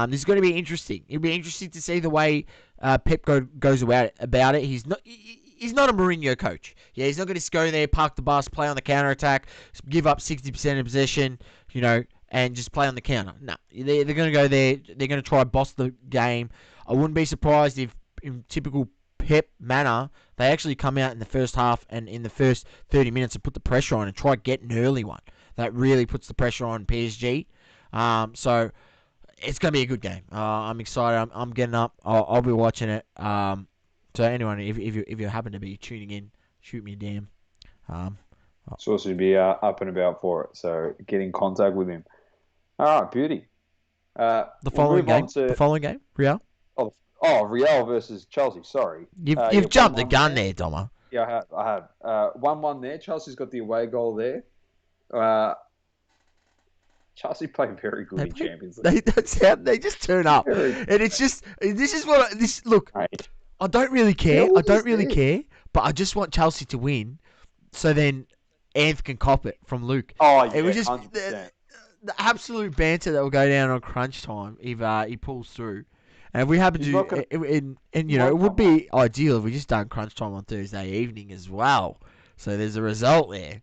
This is going to be interesting. It'll be interesting to see the way Pep goes about it. He's not a Mourinho coach. Yeah, he's not going to go there, park the bus, play on the counter attack, give up 60% of possession, and just play on the counter. No, they're going to go there. They're going to try and boss the game. I wouldn't be surprised if, in typical Pep manner, they actually come out in the first half and in the first 30 minutes and put the pressure on and try to get an early one. That really puts the pressure on PSG. So it's going to be a good game. I'm excited. I'm getting up. I'll be watching it. So anyone, if you happen to be tuning in, shoot me a DM. Supposed to be up and about for it, so get in contact with him. All right, beauty. The following game, Real. Real versus Chelsea. Sorry, you've jumped the gun there, Doma. Yeah, I have. 1-1 there. Chelsea's got the away goal there. Chelsea play very good in Champions League. They just turn up, and it's just look. Right. I don't really care. But I just want Chelsea to win, so then Anth can cop it from Luke. Oh, yeah, it was just 100%. The absolute banter that will go down on crunch time if he pulls through. And if we happen to, it would be ideal if we just done crunch time on Thursday evening as well. So there's a result there.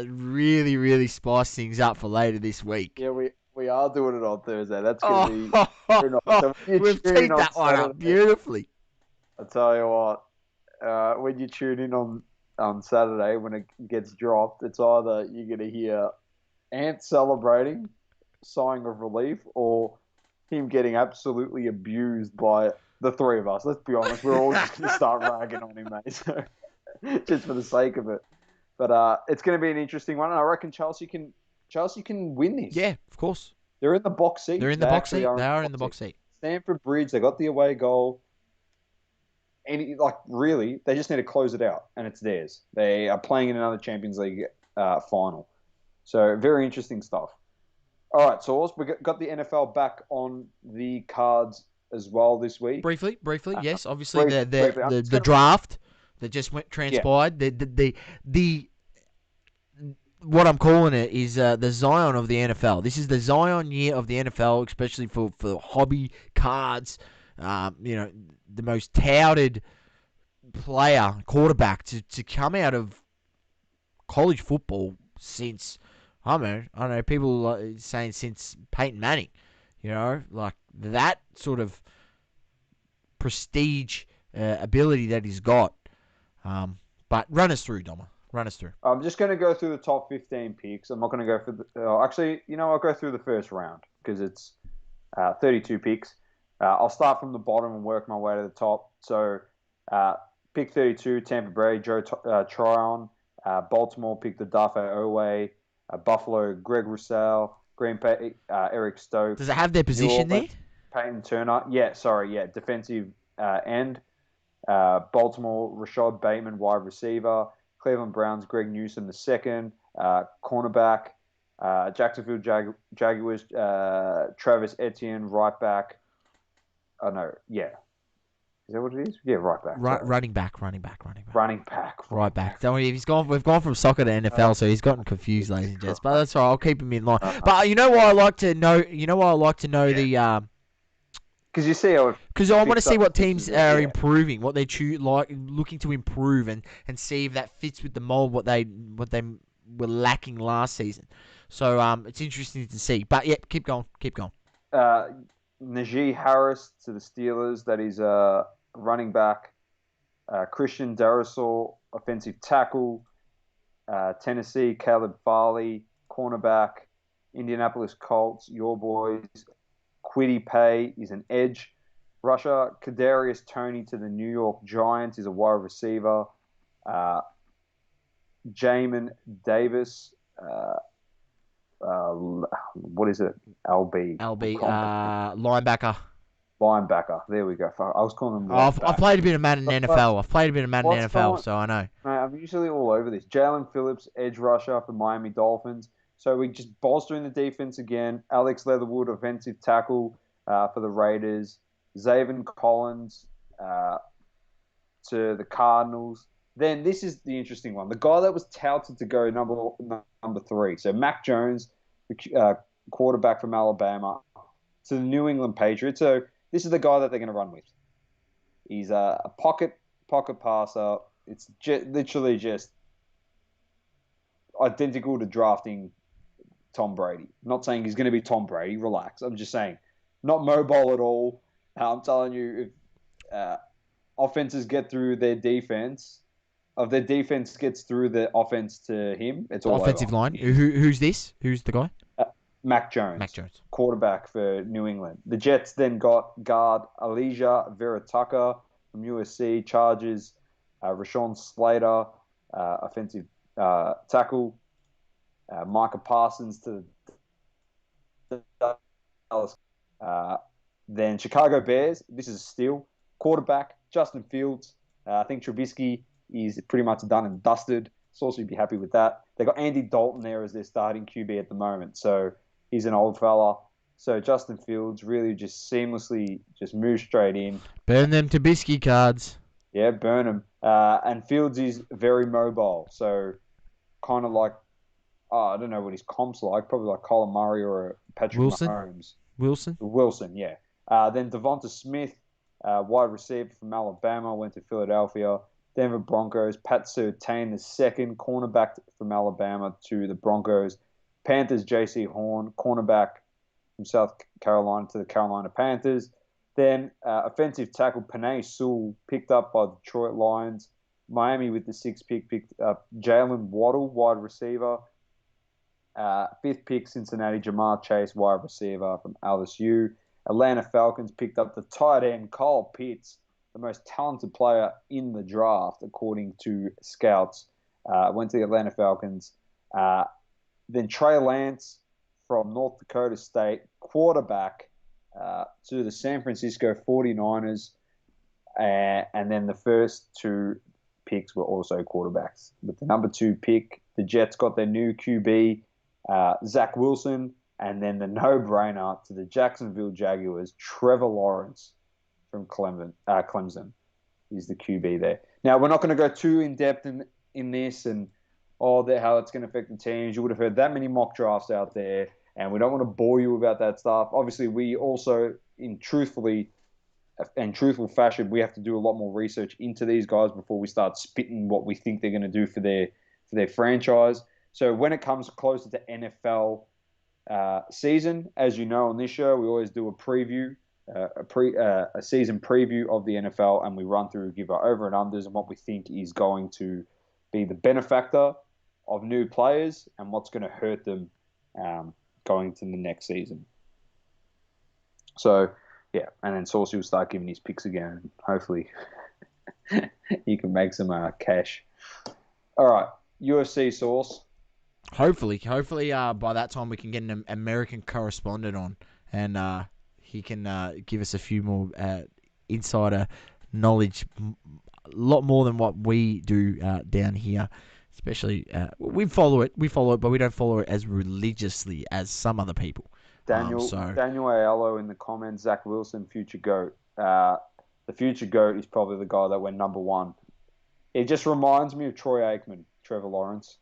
Really, really spice things up for later this week. Yeah, we are doing it on Thursday. That's going to be very nice. So we've teed that one up beautifully. I tell you what, when you tune in on Saturday when it gets dropped, it's either you're going to hear Ant celebrating, sighing of relief, or him getting absolutely abused by the three of us. Let's be honest, we're all just going to start ragging on him, mate. So, just for the sake of it. But it's going to be an interesting one. And I reckon Chelsea can win this. Yeah, of course. They're in the box seat. They are in the box seat. Stamford Bridge, they got the away goal. And really, they just need to close it out, and it's theirs. They are playing in another Champions League final. So very interesting stuff. All right, so we got the NFL back on the cards as well this week. Briefly, yes. Obviously, the draft that just transpired. Yeah. The what I'm calling it is the Zion of the NFL. This is the Zion year of the NFL, especially for hobby cards. The most touted quarterback to come out of college football since, I don't know, people are saying since Peyton Manning. Like that sort of prestige ability that he's got. But run us through, Doma. Run us through. I'm just going to go through the top 15 picks. I'm not going to go for I'll go through the first round because it's 32 picks. I'll start from the bottom and work my way to the top. So, pick 32, Tampa Bay, Joe Tryon. Baltimore picked the Dafe Owe. Buffalo, Greg Rousseau. Green Bay, Eric Stokes. Does it have their position there? Peyton Turner. Defensive end. Baltimore, Rashad Bateman, wide receiver. Cleveland Browns, Greg Newsome, the second. Cornerback. Jacksonville Jaguars, Travis Etienne, right back. Oh, no, yeah. Is that what it is? Yeah, right back. Running back. Right back. Don't worry, we've gone from soccer to NFL, so he's gotten confused, ladies and gents. But that's all right, I'll keep him in line. But you know why I like to know? The Because you see how it Because I want to fits see up what fits with teams it. are Yeah. improving, what they looking to improve, and see if that fits with the mold what they were lacking last season. So it's interesting to see. But yeah, keep going, keep going. Uh, Najee Harris to the Steelers. That is running back. Christian Darrisaw, offensive tackle. Tennessee, Caleb Farley, cornerback. Indianapolis Colts, your boys. Quiddy Pay is an edge. Russia, Kadarius Toney to the New York Giants is a wide receiver. Uh, Jamin Davis, uh, what is it? LB. LB linebacker. Linebacker. There we go. I was calling him I've left played a bit of Madden back. NFL. I've played a bit of Madden What's NFL, going? so I know. Mate, I'm usually all over this. Jalen Phillips, edge rusher for Miami Dolphins. So we just bolstering the defense again. Alex Leatherwood, offensive tackle for the Raiders. Zaven Collins to the Cardinals. Then this is the interesting one. The guy that was touted to go number 3. So Mack Jones, the quarterback from Alabama, to the New England Patriots. So this is the guy that they're going to run with. He's a pocket passer. It's literally just identical to drafting Tom Brady. I'm not saying he's going to be Tom Brady. Relax. I'm just saying not mobile at all. I'm telling you, if offenses get through their defense, if their defense gets through the offense to him, it's all Offensive over. line. Who's this? Who's the guy? Mack Mack Jones, Jones. quarterback for New England. The Jets then got guard Elijah Vera Tucker from USC, Chargers, Rashawn Slater, offensive tackle, Micah Parsons to the Dallas. Then Chicago Bears, this is a steal. Quarterback, Justin Fields. I think Trubisky is pretty much done and dusted. Saucy would be happy with that. They got Andy Dalton there as their starting QB at the moment. So he's an old fella. So Justin Fields really just seamlessly just moves straight in. Burn them Trubisky cards. Yeah, burn him. And Fields is very mobile. So kind of like, I don't know what his comp's like. Probably like Colin Murray or Patrick Mahomes. Wilson, yeah. Then Devonta Smith, wide receiver from Alabama, went to Philadelphia. Denver Broncos, Pat Surtain, the second cornerback from Alabama to the Broncos. Panthers, J.C. Horn, cornerback from South Carolina to the Carolina Panthers. Then offensive tackle Penei Sewell, picked up by the Detroit Lions. Miami with the 6th pick picked up Jalen Waddle, wide receiver. 5th pick, Cincinnati, Jamar Chase, wide receiver from LSU. Atlanta Falcons picked up the tight end Kyle Pitts, the most talented player in the draft, according to scouts. Went to the Atlanta Falcons. Then Trey Lance from North Dakota State, quarterback to the San Francisco 49ers. And then the first 2 picks were also quarterbacks. With the number 2 pick, the Jets got their new QB, Zach Wilson, and then the no-brainer to the Jacksonville Jaguars, Trevor Lawrence from Clemson is the QB there. Now, we're not going to go too in-depth in this and how it's going to affect the teams. You would have heard that many mock drafts out there, and we don't want to bore you about that stuff. Obviously, we also, in truthful fashion, we have to do a lot more research into these guys before we start spitting what we think they're going to do for their franchise. So when it comes closer to NFL season, as you know on this show, we always do a preview, a season preview of the NFL, and we run through, give our over and unders and what we think is going to be the benefactor of new players and what's going to hurt them going to the next season. So, yeah, and then Saucy will start giving his picks again, and hopefully he can make some cash. All right, UFC Sauce. Hopefully, by that time we can get an American correspondent on, and he can give us a few more insider knowledge, a lot more than what we do down here. Especially, we follow it, but we don't follow it as religiously as some other people. Daniel Aiello in the comments, Zach Wilson, future GOAT. The future GOAT is probably the guy that went number 1. It just reminds me of Troy Aikman, Trevor Lawrence.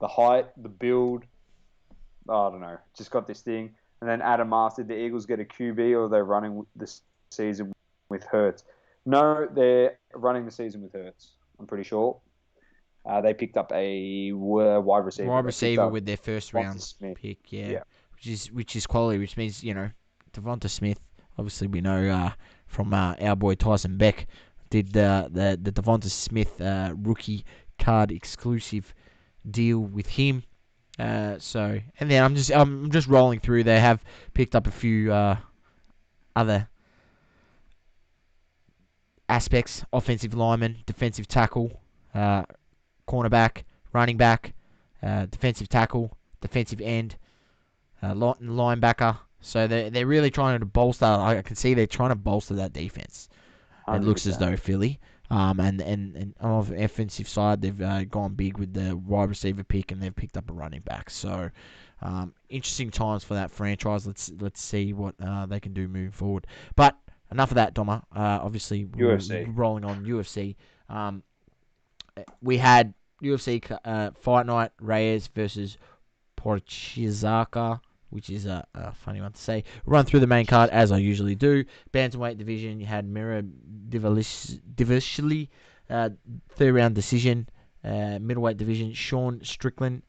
The height, the build, I don't know, just got this thing. And then Adam asked, did the Eagles get a QB or are they running the season with Hurts? No, they're running the season with Hurts. I'm pretty sure. They picked up a wide receiver. Wide They picked receiver up with their first Devonta round Smith. pick, yeah, Yeah, which is quality, which means Devonta Smith. Obviously, we know from our boy Tyson Beck did the Devonta Smith rookie card exclusive deal with him. And then I'm just rolling through. They have picked up a few other aspects: offensive lineman, defensive tackle, cornerback, running back, defensive tackle, defensive end, linebacker. So they're really trying to bolster. I can see they're trying to bolster that defense. It looks as 100%. though Philly. And on the offensive side, they've gone big with the wide receiver pick, and they've picked up a running back. So, interesting times for that franchise. Let's see what they can do moving forward. But enough of that, Doma. Obviously, we're UFC. rolling on UFC. We had UFC Fight Night Reyes versus Porchizaka, which is a funny one to say. Run through the main card as I usually do. Bantamweight division, you had Mira Divishli, third round decision. Middleweight division, Sean Strickland,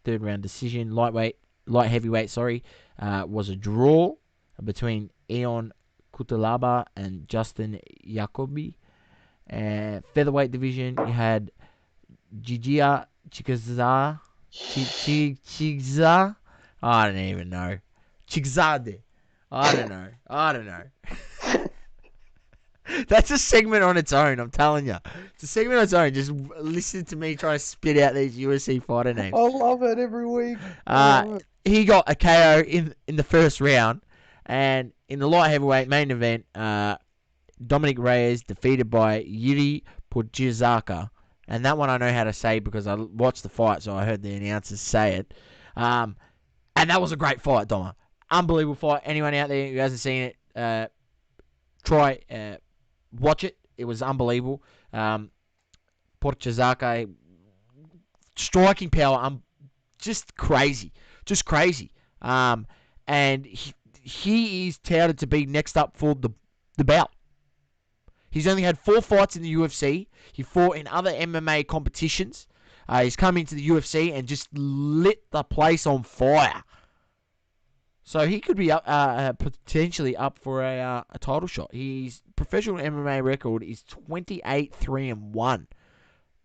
third round decision. Light heavyweight, was a draw between Eon Kutalaba and Justin Jacobi. Featherweight division, you had Gigia Chikaza. Chigza? I don't even know. Chigzade. I don't know. That's a segment on its own, I'm telling you. It's a segment on its own. Just listen to me try to spit out these UFC fighter names. I love it every week. He got a KO in the first round. And in the light heavyweight main event, Dominic Reyes defeated by Yuri Pujizaka. And that one I know how to say because I watched the fight, so I heard the announcers say it. And that was a great fight, Doma. Unbelievable fight. Anyone out there who hasn't seen it, try watch it. It was unbelievable. Porchizaka, striking power, just crazy. Just crazy. And he is touted to be next up for the bout. He's only had 4 fights in the UFC. He fought in other MMA competitions. He's come into the UFC and just lit the place on fire. So he could be potentially up for a title shot. His professional MMA record is 28-3-1.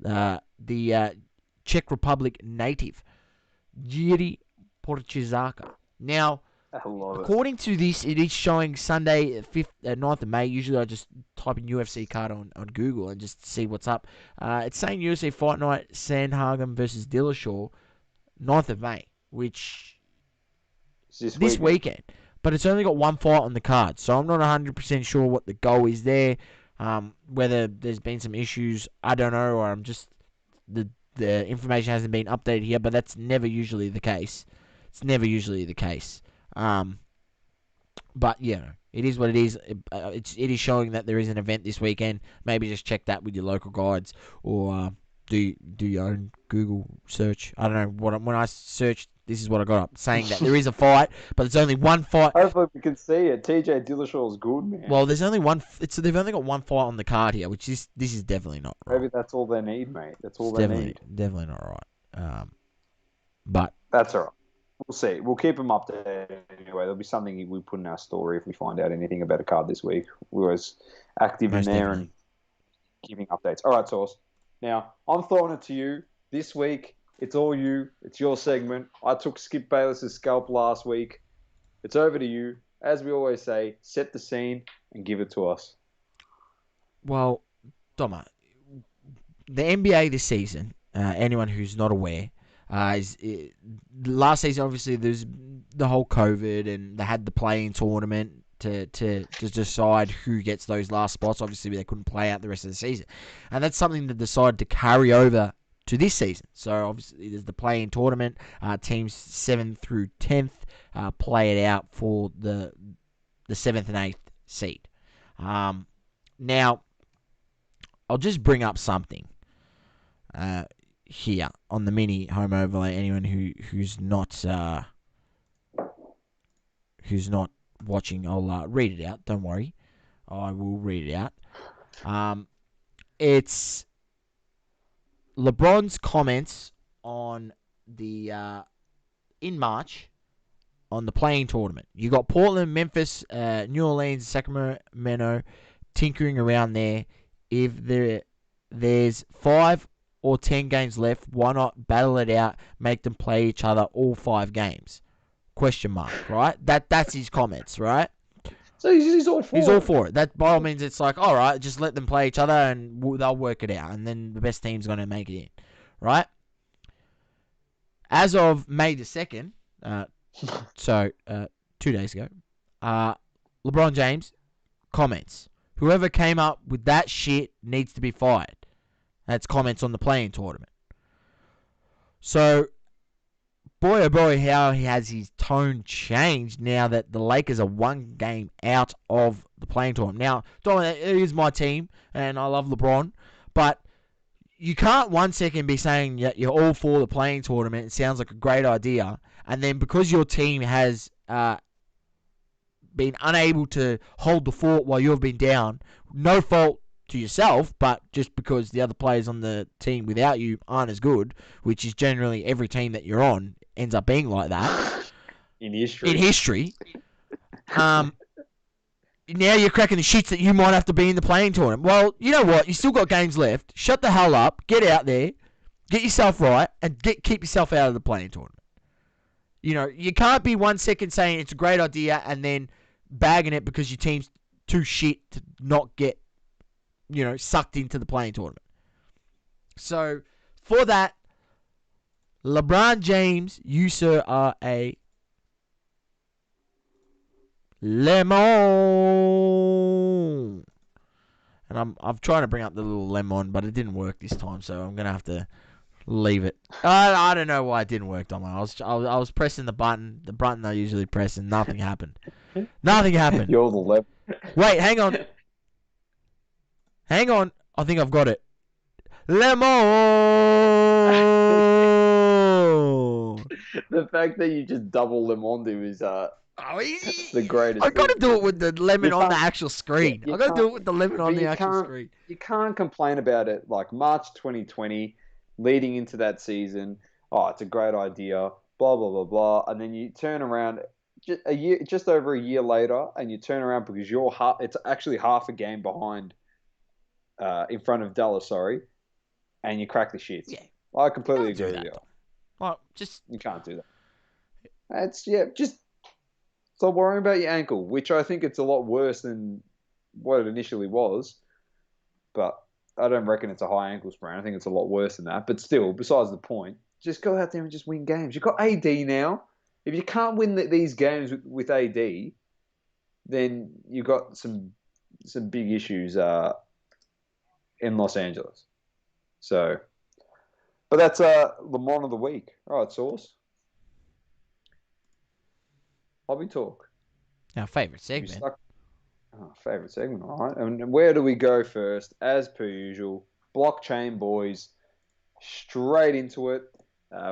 The Czech Republic native, Jiri Porchizaka. Now, I love it. according to this, it is showing Sunday, 9th of May. Usually I just type in UFC card on Google and just see what's up. It's saying UFC Fight Night, Sandhagen versus Dillashaw, 9th of May, which this weekend. But it's only got one fight on the card, so I'm not 100% sure what the goal is there. Whether there's been some issues, I don't know, or I'm just the information hasn't been updated here, but that's never usually the case. It's never usually the case. But it is what it is. It is showing that there is an event this weekend. Maybe just check that with your local guides, or do your own Google search. I don't know when I searched. This is what I got up saying that there is a fight, but there's only one fight. Hopefully we can see it. TJ Dillashaw's good, man. Well, there's only one. They've only got one fight on the card here, which is this is definitely not right. Maybe that's all they need, mate. That's all they need. Definitely not right. But that's all right. We'll see. We'll keep them updated anyway. There'll be something we put in our story if we find out anything about a card this week. We're always active in there and giving updates. All right, Sauce. Now, I'm throwing it to you. This week, it's all you. It's your segment. I took Skip Bayless's scalp last week. It's over to you. As we always say, set the scene and give it to us. Well, Doma, the NBA this season, anyone who's not aware, last season, obviously, there's the whole COVID, and they had the play-in tournament to decide who gets those last spots. Obviously, they couldn't play out the rest of the season. And that's something that decided to carry over to this season. So, obviously, there's the play-in tournament. Teams 7th through 10th play it out for the 7th and 8th seed. Now, I'll just bring up something here on the mini home overlay. Anyone who's not who's not watching, I'll read it out. Don't worry. I will read it out. It's LeBron's comments on the in March on the playing tournament. You got Portland, Memphis, New Orleans, Sacramento tinkering around there. If there's 5 or 10 games left, why not battle it out, make them play each other all 5 games? Question mark, right? That's his comments, right? So he's all for He's all it. for it. That by all means, it's like, all right, just let them play each other and they'll work it out, and then the best team's going to make it in, right? As of May the 2nd, so 2 days ago, LeBron James comments, whoever came up with that shit needs to be fired. That's comments on the playing tournament. So, boy oh boy, how he has his tone changed now that the Lakers are 1 game out of the playing tournament. Now, it is my team, and I love LeBron, but you can't 1 second be saying that you're all for the playing tournament. It sounds like a great idea, and then because your team has been unable to hold the fort while you've been down, no fault to yourself, but just because the other players on the team without you aren't as good, which is generally every team that you're on ends up being like that In history. in history. Now you're cracking the shits that you might have to be in the playing tournament. Well, you know what? You still got games left. Shut the hell up. Get out there. Get yourself right. And keep yourself out of the playing tournament. You know, you can't be 1 second saying it's a great idea and then bagging it because your team's too shit to not get, sucked into the playing tournament. So, for that, LeBron James, you, sir, are a lemon. And I'm trying to bring up the little lemon, but it didn't work this time, so I'm going to have to leave it. I don't know why it didn't work, Dom. I was pressing the button I usually press, and nothing happened. Nothing happened. You're the left. Wait, hang on. I think I've got it. Lemon. The fact that you just double lemon him is the greatest. I got to do it with the lemon on the actual screen. Yeah, I got to do it with the lemon on the actual screen. You can't complain about it. Like March 2020, leading into that season. Oh, it's a great idea. Blah blah blah blah. And then you turn around just over a year later, and you turn around because it's actually half a game behind, in front of Dallas. Sorry, and you crack the shits. Yeah, I completely agree with you. Well, you can't do that. Just stop worrying about your ankle, which I think it's a lot worse than what it initially was. But I don't reckon it's a high ankle sprain. I think it's a lot worse than that. But still, besides the point, just go out there and just win games. You've got AD now. If you can't win these games with AD, then you've got some big issues in Los Angeles. So, but that's Lemon of the week. All right, Sauce. Hobby talk. Our favourite segment. Favourite segment, all right. And where do we go first? As per usual, blockchain boys. Straight into it.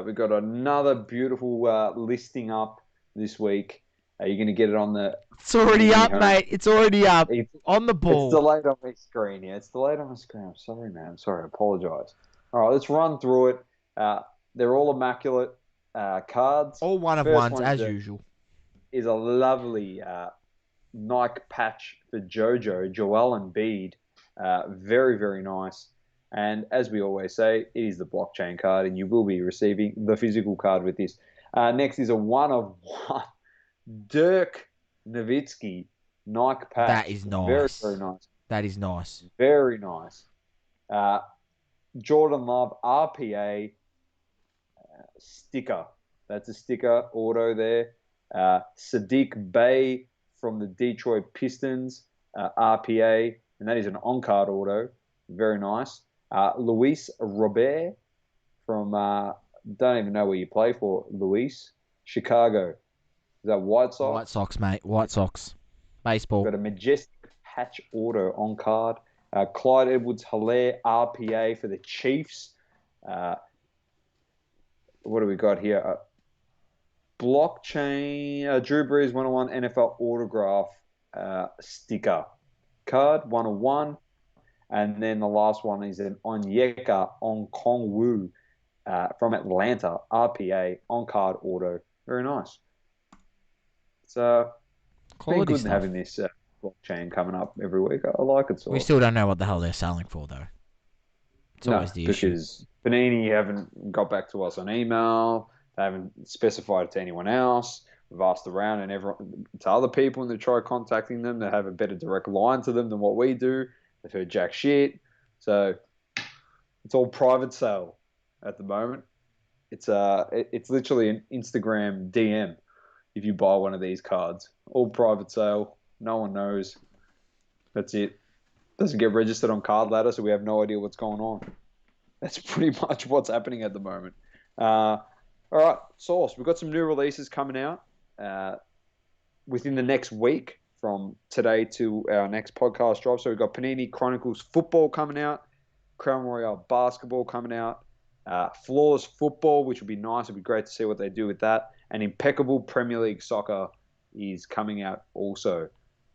We've got another beautiful listing up this week. Are you going to get it on the... It's already up, mate. It's already up. On the ball. It's delayed on my screen. Yeah, it's delayed on my screen. I'm sorry, man. I'm sorry. I apologise. All right, let's run through it. They're all immaculate cards. All one of ones, as usual. Is a lovely Nike patch for Joel Embiid. Very, very nice. And as we always say, it is the blockchain card, and you will be receiving the physical card with this. Next is a 1 of 1 Dirk Nowitzki Nike patch. That is nice. Very, very nice. That is nice. Very nice. Jordan Love RPA sticker. That's a sticker auto there. Sadiq Bey from the Detroit Pistons RPA, and that is an on-card auto. Very nice. Luis Robert from, don't even know where you play for, Luis. Chicago. Is that White Sox? White Sox, mate. White Sox. Baseball. Got a majestic patch auto on card. Clyde Edwards-Helaire RPA for the Chiefs. What do we got here? blockchain Drew Brees 101 NFL autograph sticker card 101, and then the last one is an Onyeka Onkongwu from Atlanta RPA on card auto. Very nice. It's been Quality good stuff. having this blockchain coming up every week. I like it, We Sauce. still don't know what the hell they're selling for, though. It's No, always the issue. because Panini haven't got back to us on email. They haven't specified it to anyone else. We've asked around and everyone to other people, and they try contacting them. They have a better direct line to them than what we do. They've heard jack shit. So it's all private sale at the moment. It's literally an Instagram DM if you buy one of these cards. All private sale. No one knows. That's it. Doesn't get registered on Card Ladder, so we have no idea what's going on. That's pretty much what's happening at the moment. All right, Sauce, we've got some new releases coming out within the next week from today to our next podcast drop. So we've got Panini Chronicles Football coming out, Crown Royale Basketball coming out, Flawless Football, which would be nice. It'd be great to see what they do with that. And Impeccable Premier League Soccer is coming out also.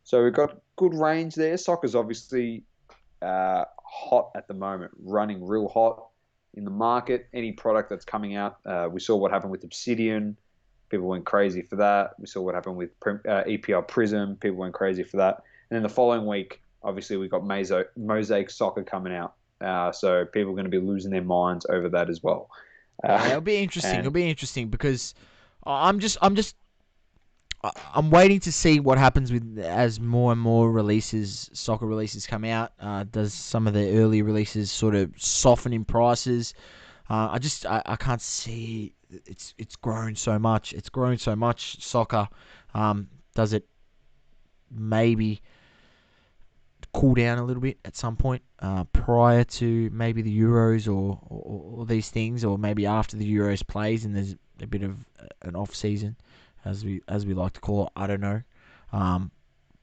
So we've got good range there. Soccer's obviously hot at the moment, running real hot in the market. Any product that's coming out, we saw what happened with Obsidian. People went crazy for that. We saw what happened with EPL Prism. People went crazy for that. And then the following week, obviously, we got Mosaic Soccer coming out. So people are going to be losing their minds over that as well. Yeah, it'll be interesting. And It'll be interesting because I'm waiting to see what happens with as more and more soccer releases come out. Does some of the early releases sort of soften in prices? I can't see it's grown so much. It's grown so much. Soccer, does it maybe cool down a little bit at some point prior to maybe the Euros or these things, or maybe after the Euros plays and there's a bit of an off season, as we like to call it. I don't know,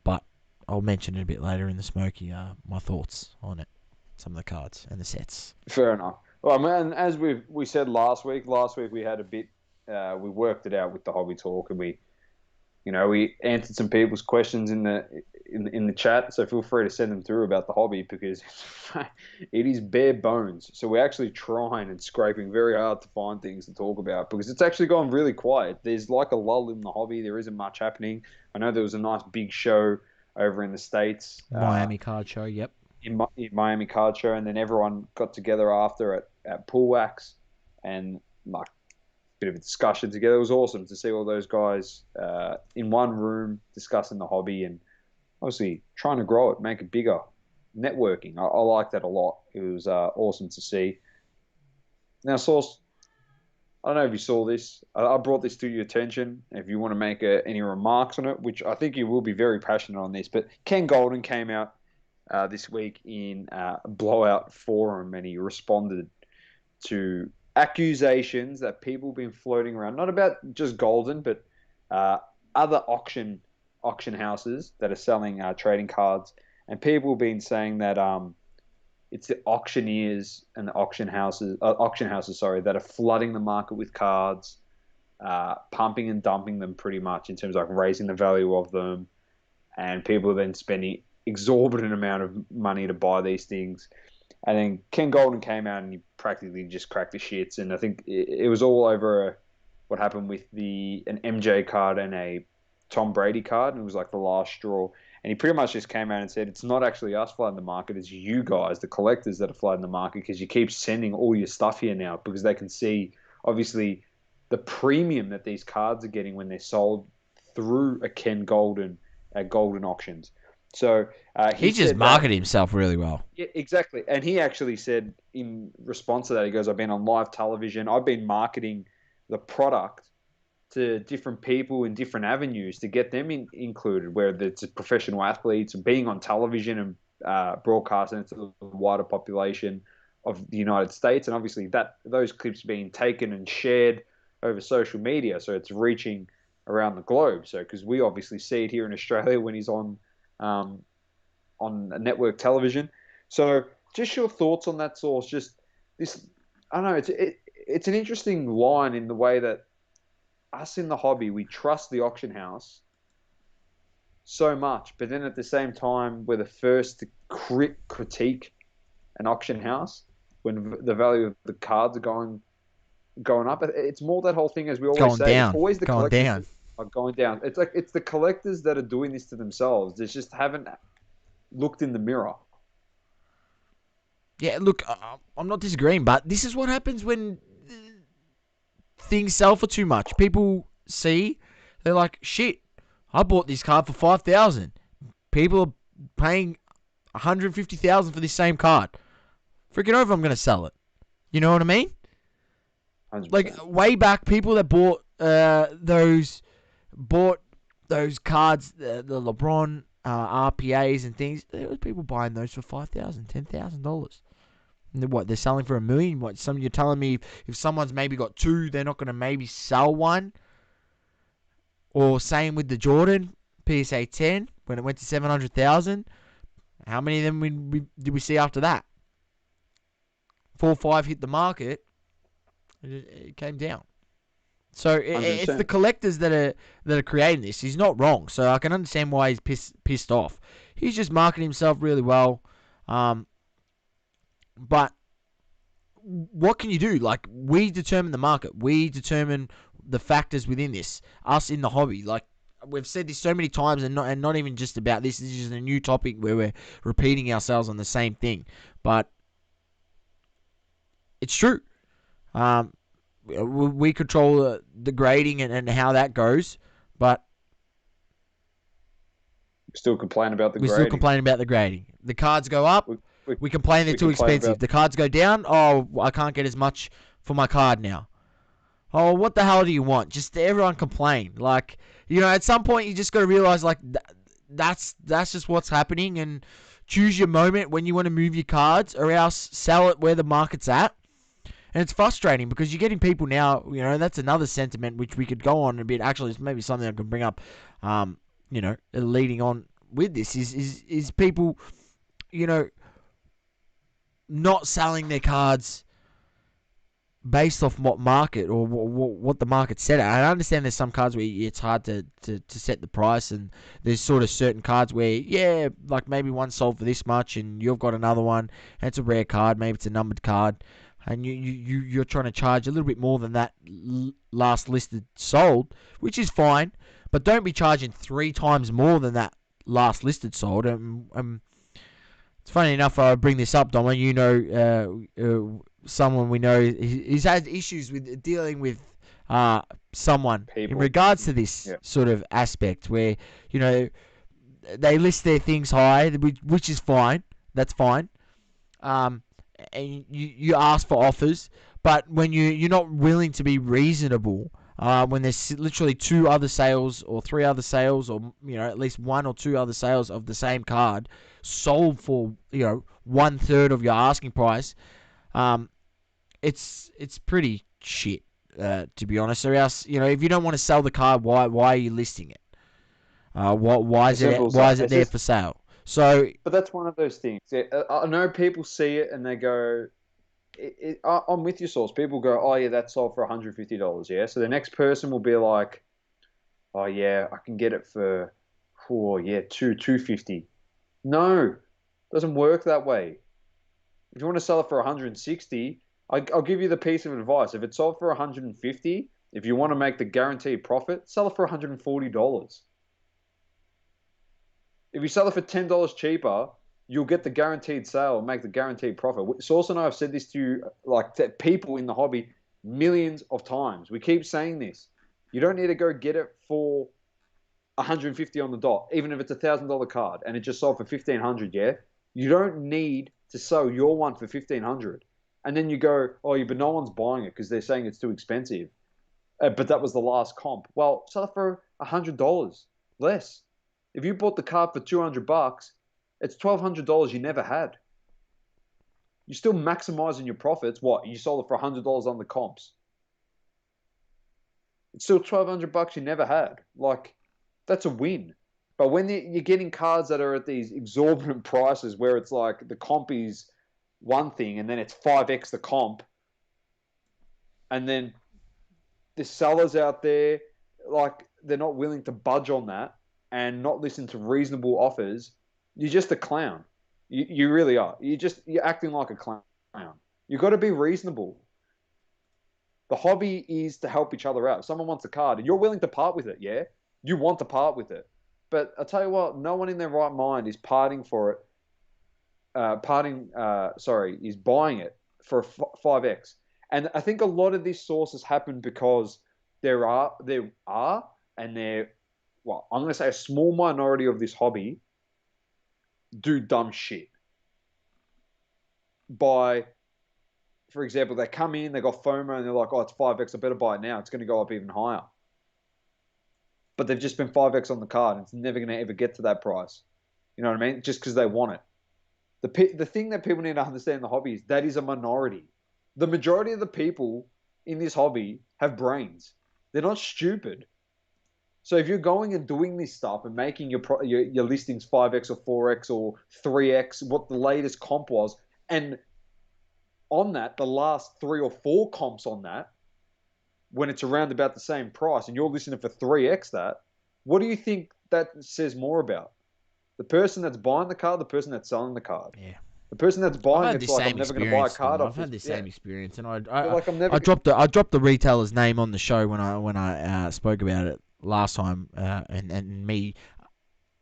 but I'll mention it a bit later in the Smokey. My thoughts on it, some of the cards and the sets. fair enough. Well, man, as we said last week we had a bit, we worked it out with the hobby talk, and we answered some people's questions in the chat. So feel free to send them through about the hobby, because it is bare bones. So we're actually trying and scraping very hard to find things to talk about, because it's actually gone really quiet. There's like a lull in the hobby. There isn't much happening. I know there was a nice big show over in the States, Miami card show. Yep. in Miami Card Show, and then everyone got together after at Pool Wax and like bit of a discussion together. It was awesome to see all those guys in one room discussing the hobby and obviously trying to grow it, make it bigger. Networking, I like that a lot. It was awesome to see. Now, Sauce, I don't know if you saw this. I brought this to your attention. If you want to make any remarks on it, which I think you will be very passionate on this, but Ken Golden came out this week in Blowout Forum, and he responded to accusations that people have been floating around, not about just Golden, but other auction houses that are selling trading cards, and people have been saying that it's the auctioneers and the auction houses, sorry, that are flooding the market with cards, pumping and dumping them pretty much in terms of like raising the value of them, and people are then spending exorbitant amount of money to buy these things. And then Ken Golden came out and he practically just cracked the shits. And I think it was all over what happened with an MJ card and a Tom Brady card. And it was like the last straw. And he pretty much just came out and said, it's not actually us flooding the market. It's you guys, the collectors, that are flooding the market, because you keep sending all your stuff here now, because they can see, obviously, the premium that these cards are getting when they're sold through a Ken Golden at Golden Auctions. So He just marketed himself really well. Yeah, exactly. And he actually said in response to that, he goes, I've been on live television. I've been marketing the product to different people in different avenues to get them included, whether it's professional athletes, being on television and broadcasting it to the wider population of the United States. And obviously those clips being taken and shared over social media. So it's reaching around the globe. So, because we obviously see it here in Australia when he's on network television. So just your thoughts on that, Source. Just this, I don't know, it's an interesting line in the way that us in the hobby, we trust the auction house so much, but then at the same time, we're the first to critique an auction house when the value of the cards are going up. It's more that whole thing, as we always Going say. It's down, always the going collectors down. that are going down. It's like it's the collectors that are doing this to themselves. They just haven't looked in the mirror. Yeah, look, I'm not disagreeing, but this is what happens when things sell for too much. People see, they're like, shit, I bought this card for 5,000. People are paying 150,000 for this same card. Freaking over, I'm going to sell it. You know what I mean? 100%. Like way back, people that bought those cards, the LeBron RPAs and things. There was people buying those for $5,000, $10,000. What, they're selling for $1 million? What, you're telling me if someone's maybe got two, they're not going to maybe sell one? Or same with the Jordan PSA 10 when it went to 700,000. How many of them did we see after that? 4 or 5 hit the market. It came down. So it's the 100%. collectors that are creating this. He's not wrong, so I can understand why he's pissed off. He's just marketing himself really well. But what can you do? Like, we determine the market. We determine the factors within this. Us in the hobby. Like, we've said this so many times, and not even just about this. This is just a new topic where we're repeating ourselves on the same thing. But it's true. We control the grading and how that goes, but Still complain about the we still grading. complain about the grading. The cards go up, We, we, we complain they're we too complain expensive. about The cards go down, oh, I can't get as much for my card now. Oh, what the hell do you want? Just everyone complain. Like, at some point you just got to realize, like, that's just what's happening, and choose your moment when you want to move your cards, or else sell it where the market's at. And it's frustrating because you're getting people now, that's another sentiment which we could go on a bit. Actually, it's maybe something I can bring up, leading on with this is people, not selling their cards based off what market or what the market set at. I understand there's some cards where it's hard to set the price, and there's sort of certain cards where, yeah, like maybe one sold for this much and you've got another one, and it's a rare card, maybe it's a numbered card, and you're trying to charge a little bit more than that last listed sold, which is fine, but don't be charging 3 times more than that last listed sold. It's funny enough, I bring this up, Doma. Someone we know, he's had issues with dealing with someone in people. regards to this Yeah. sort of aspect where, they list their things high, which is fine. That's fine. And you ask for offers, but when you're not willing to be reasonable, when there's literally 2 other sales or 3 other sales, or at least 1 or 2 other sales of the same card sold for 1/3 of your asking price, it's pretty shit, to be honest. Or else, if you don't want to sell the card, why are you listing it? Why As is it simple as why that. is it It's there just, for sale? So but that's one of those things. Yeah, I know people see it and they go, I'm with your source. People go, oh yeah, that sold for $150. Yeah. So the next person will be like, oh yeah, I can get it for, oh yeah, 250. No, doesn't work that way. If you want to sell it for 160, I'll give you the piece of advice. If it sold for 150, if you want to make the guaranteed profit, sell it for $140. If you sell it for $10 cheaper, you'll get the guaranteed sale and make the guaranteed profit. Source and I have said this to you, like to people in the hobby, millions of times. We keep saying this. You don't need to go get it for 150 on the dot, even if it's $1,000 card and it just sold for 1,500. Yeah, you don't need to sell your one for 1,500, and then you go, oh, yeah, but no one's buying it because they're saying it's too expensive. But that was the last comp. Well, sell it for $100 less. If you bought the card for $200, it's $1,200 you never had. You're still maximizing your profits. What? You sold it for $100 on the comps. It's still $1,200 you never had. Like, that's a win. But when you're getting cards that are at these exorbitant prices where it's like the comp is one thing and then it's 5x the comp, and then the sellers out there, like, they're not willing to budge on that and not listen to reasonable offers, you're just a clown. You really are. You're acting like a clown. You've got to be reasonable. The hobby is to help each other out. If someone wants a card and you're willing to part with it, yeah, you want to part with it. But I tell you what, no one in their right mind is parting for it. Is buying it for 5x. And I think a lot of this source has happened because there are, and well, I'm going to say a small minority of this hobby do dumb shit by, for example, they come in, they got FOMO, and they're like, oh, it's 5x, I better buy it now. It's going to go up even higher. But they've just been 5x on the card, and it's never going to ever get to that price. You know what I mean? Just because they want it. The thing that people need to understand in the hobby is that is a minority. The majority of the people in this hobby have brains. They're not stupid. So if you're going and doing this stuff and making your listings 5x or 4x or 3x, what the latest comp was, and on that, the last 3 or 4 comps on that, when it's around about the same price, and you're listening for 3x that, what do you think that says more about? The person that's buying the card, the person that's selling the card. Yeah. The person that's I've buying had it's this like, same I'm never going to buy a experience. card off I've had this. this same experience, and Like, I'm never. I dropped the retailer's name on the show when I spoke about it last time, and me,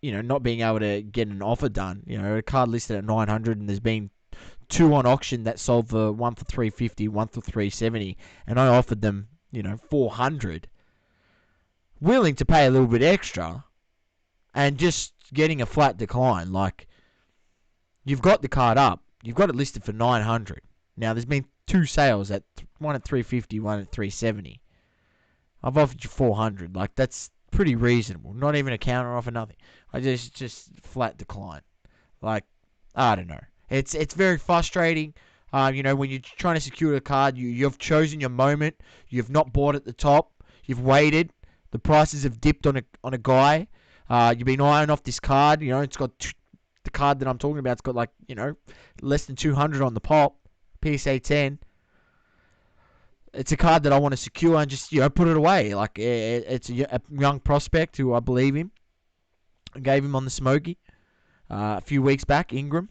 not being able to get an offer done. A card listed at 900, and there's been 2 on auction that sold for one for 350, one for 370, and I offered them 400, willing to pay a little bit extra, and just getting a flat decline. Like, you've got the card up, you've got it listed for 900. Now there's been 2 sales one at 350, one at 370. I've offered you 400. Like, that's pretty reasonable. Not even a counter offer, nothing. I just flat decline. Like, I don't know. It's very frustrating. When you're trying to secure a card, you've chosen your moment. You've not bought at the top. You've waited. The prices have dipped on a guy. You've been eyeing off this card. It's got the card that I'm talking about. It's got less than 200 on the pop. PSA 10. It's a card that I want to secure and just put it away. Like, it's a young prospect who I believe in. I gave him on the smokey a few weeks back, Ingram.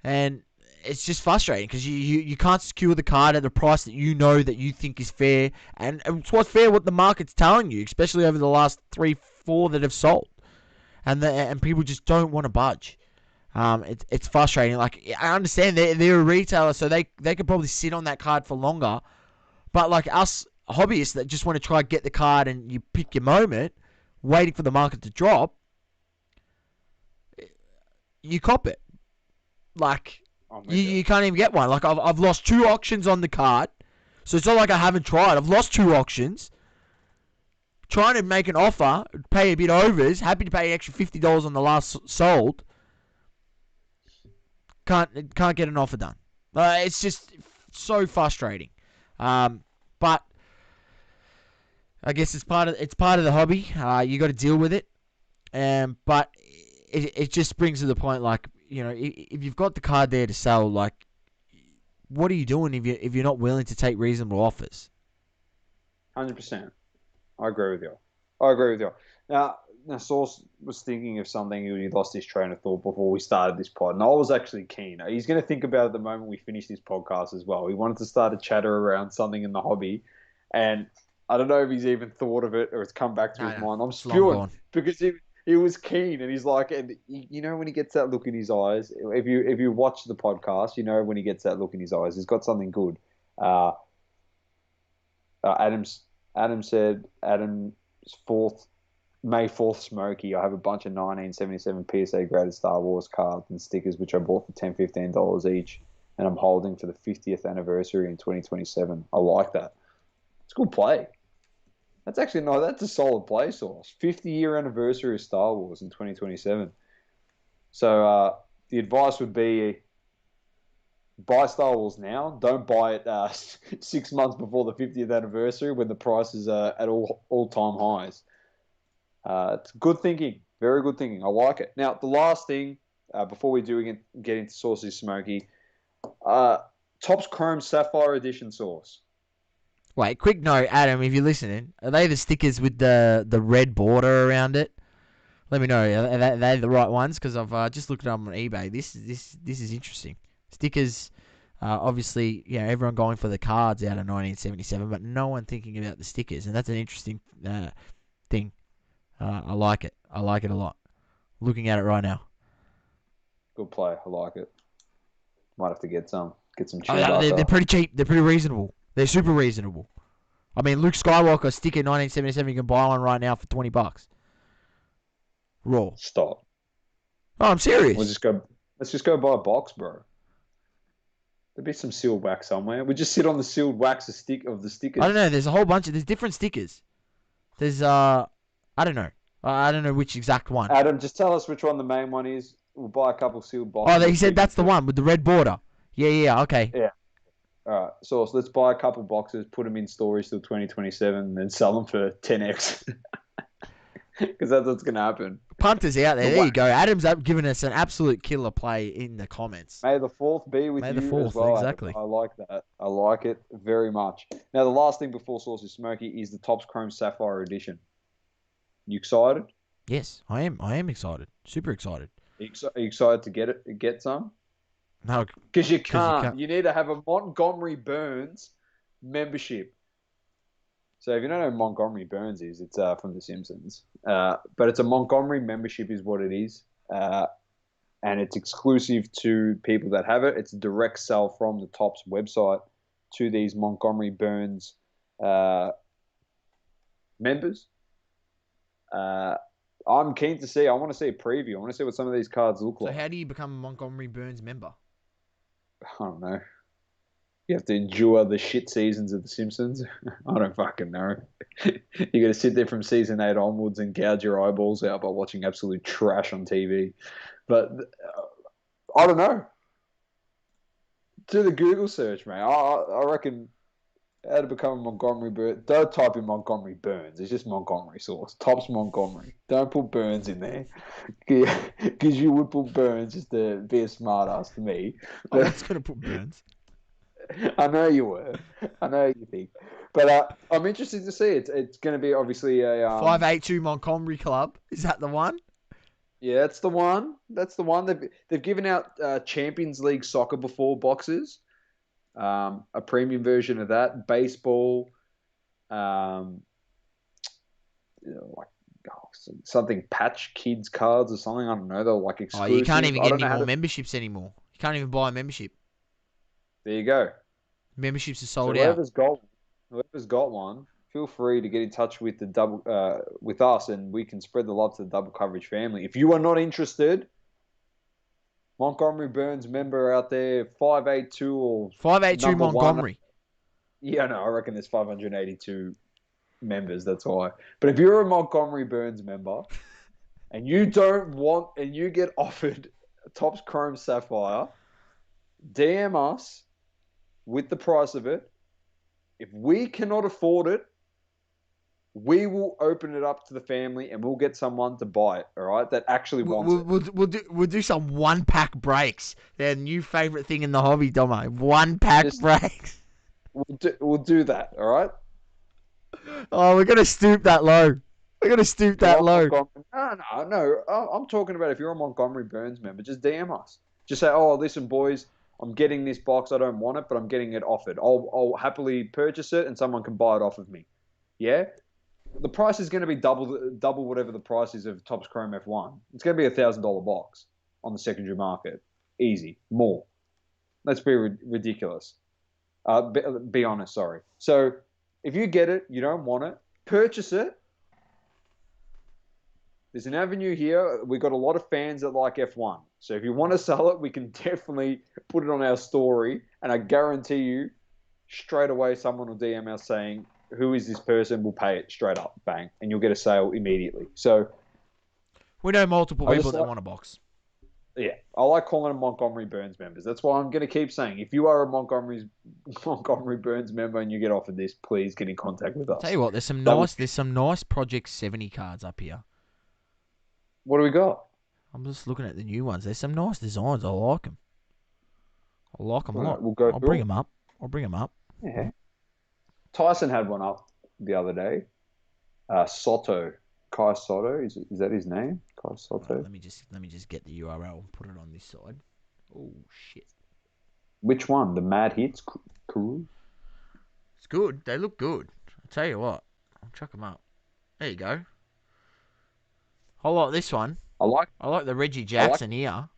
And it's just frustrating because you can't secure the card at a price that that you think is fair. And it's what's fair what the market's telling you, especially over the last 3-4 that have sold. And people just don't want to budge. It's frustrating. Like, I understand they're a retailer, so they could probably sit on that card for longer. But like us hobbyists that just want to try and get the card and you pick your moment, waiting for the market to drop, you cop it. Like, you can't even get one. Like, I've lost 2 auctions on the card, so it's not like I haven't tried. I've lost 2 auctions. Trying to make an offer, pay a bit overs, happy to pay extra $50 on the last sold. Can't get an offer done. It's just so frustrating. But I guess it's part of the hobby. You got to deal with it. But it just brings to the point, like, if you've got the card there to sell, like, what are you doing if you're not willing to take reasonable offers? 100%. I agree with you. Now, Sauce was thinking of something. He lost his train of thought before we started this pod, and I was actually keen. He's going to think about it the moment we finish this podcast as well. He wanted to start a chatter around something in the hobby, and I don't know if he's even thought of it or it's come back to his mind. I'm spewing because he was keen, and he's like, and when he gets that look in his eyes, if you watch the podcast, when he gets that look in his eyes, he's got something good. Adam said Adam's May 4th Smokey. I have a bunch of 1977 PSA graded Star Wars cards and stickers, which I bought for $10, $15 each, and I'm holding for the 50th anniversary in 2027. I like that. It's a good play. That's actually that's a solid play, Source. 50-year anniversary of Star Wars in 2027. So the advice would be, buy Star Wars now. Don't buy it 6 months before the 50th anniversary when the prices are at all-time highs. It's good thinking. Very good thinking. I like it. Now, the last thing, before we do get into Saucy Smokey, Topps Chrome Sapphire Edition Sauce. Wait, quick note, Adam, if you're listening, are they the stickers with the red border around it? Let me know. Are they the right ones? Because I've just looked it up on eBay. This is interesting. Stickers, obviously, everyone going for the cards out of 1977, but no one thinking about the stickers, and that's an interesting thing. I like it. I like it a lot. Looking at it right now. Good play. I like it. Might have to get some. Get some Oh, yeah, they're ciabatta. pretty cheap. They're pretty reasonable. They're super reasonable. I mean, Luke Skywalker sticker 1977. You can buy one right now for $20. Raw. Stop. Oh, I'm We'll serious. just go. Let's just go buy a box, bro. There'll be some sealed wax somewhere. We just sit on the sealed wax of the I don't stickers. know. There's a whole bunch of there's different stickers. There's I don't know. I don't know which exact one. Adam, just tell us which one the main one is. We'll buy a couple sealed Oh, boxes he of said stickers that's the too. one with the red border. Yeah. Okay. Yeah. All right. So let's buy a couple boxes, put them in storage till 2027, and then sell them for 10x. Because that's what's gonna happen. Punters out there. The There you wax. go. Adam's giving us an absolute killer play in the comments. May the fourth be with May the you as fourth. well, Adam. Exactly. I like that. I like it very much. Now, the last thing before Saucy Smoky is the Topps Chrome Sapphire edition. You excited? Yes, I am. I am excited. Super excited. Are you excited to get some? No, Because you because you can't. can't. You need to have a Montgomery Burns membership. So if you don't know who Montgomery Burns is, it's from The Simpsons. But it's a Montgomery membership is what it is. And it's exclusive to people that have it. It's a direct sell from the Topps website to these Montgomery Burns uh, members. I'm keen to see. I want to see a preview. I want to see what some of these cards look So like. how do you become a Montgomery Burns member? I don't know. You have to endure the shit seasons of The Simpsons. I don't fucking know. You got to sit there from season 8 onwards and gouge your eyeballs out by watching absolute trash on TV. But I don't know. Do the Google search, mate. I reckon how to become a Montgomery Burns. Don't type in Montgomery Burns. It's just Montgomery sauce. Topps Montgomery. Don't put Burns in there. Because you would put Burns just to be a smartass to me. I But was gonna put Burns. I know you were. I know you think. But I'm interested to see. It's going to be obviously a 582 Montgomery Club. Is that the one? yeah. That's the one. That's the one. They've given out Champions League soccer before boxes. A premium version of that. Baseball. Um, like something patch kids cards or something. I don't know. They're like Oh, you can't exclusive. even I get don't any know how more to. memberships anymore. You can't even buy a membership. There you go. Memberships are So sold out. whoever's got one, feel free to get in touch with the double with us, and we can spread the love to the double coverage family. If you are not interested, Montgomery Burns member out there, 582 or 582 number one. Montgomery. Yeah, no, I reckon there's 582 members. That's why. But if you're a Montgomery Burns member and you don't want and you get offered a Topps Chrome Sapphire, DM us with the price of it. If we cannot afford it, we will open it up to the family and we'll get someone to buy it. All right, that actually wants it. We'll do some 1-pack breaks. Their new favorite thing in the hobby, Domo. 1-pack Just breaks. we'll do that. All right. Oh, we're gonna stoop that low. We're gonna stoop If you that want low. Montgomery, no. I'm talking about if you're a Montgomery Burns member, just DM us. Just say, oh, listen, boys, I'm getting this box. I don't want it, but I'm getting it offered. I'll happily purchase it, and someone can buy it off of me. Yeah. The price is going to be double whatever the price is of Topps Chrome F1. It's going to be $1,000 box on the secondary market. Easy, more. Let's be ridiculous. Be honest, sorry. So if you get it, you don't want it, purchase it. There's an avenue here. We've got a lot of fans that like F1. So if you want to sell it, we can definitely put it on our story. And I guarantee you, straight away, someone will DM us saying, who is this person? We'll pay it straight up, bang, and you'll get a sale immediately. So We know multiple I people just that like, want a box. yeah, I like calling them Montgomery Burns members. That's why I'm going to keep saying, if you are a Montgomery Burns member and you get offered this, please get in contact with Tell us. you what, That would, there's some nice Project 70 cards up here. what do we got? I'm just looking at the new ones. There's some nice designs. I like them. I like them a All right, lot. we'll go I'll through bring them. them up. I'll bring them up. Yeah. Tyson had one up the other day. Soto, Kai Soto, is that his name? Kai Right, Soto. let me just get the URL and put it on this side. Oh shit, Which one? The Mad Hits Crew? it's good. They look good. I'll tell you what. I'll chuck them up. There you go. I like this one. I like I like the Reggie I like Jackson here.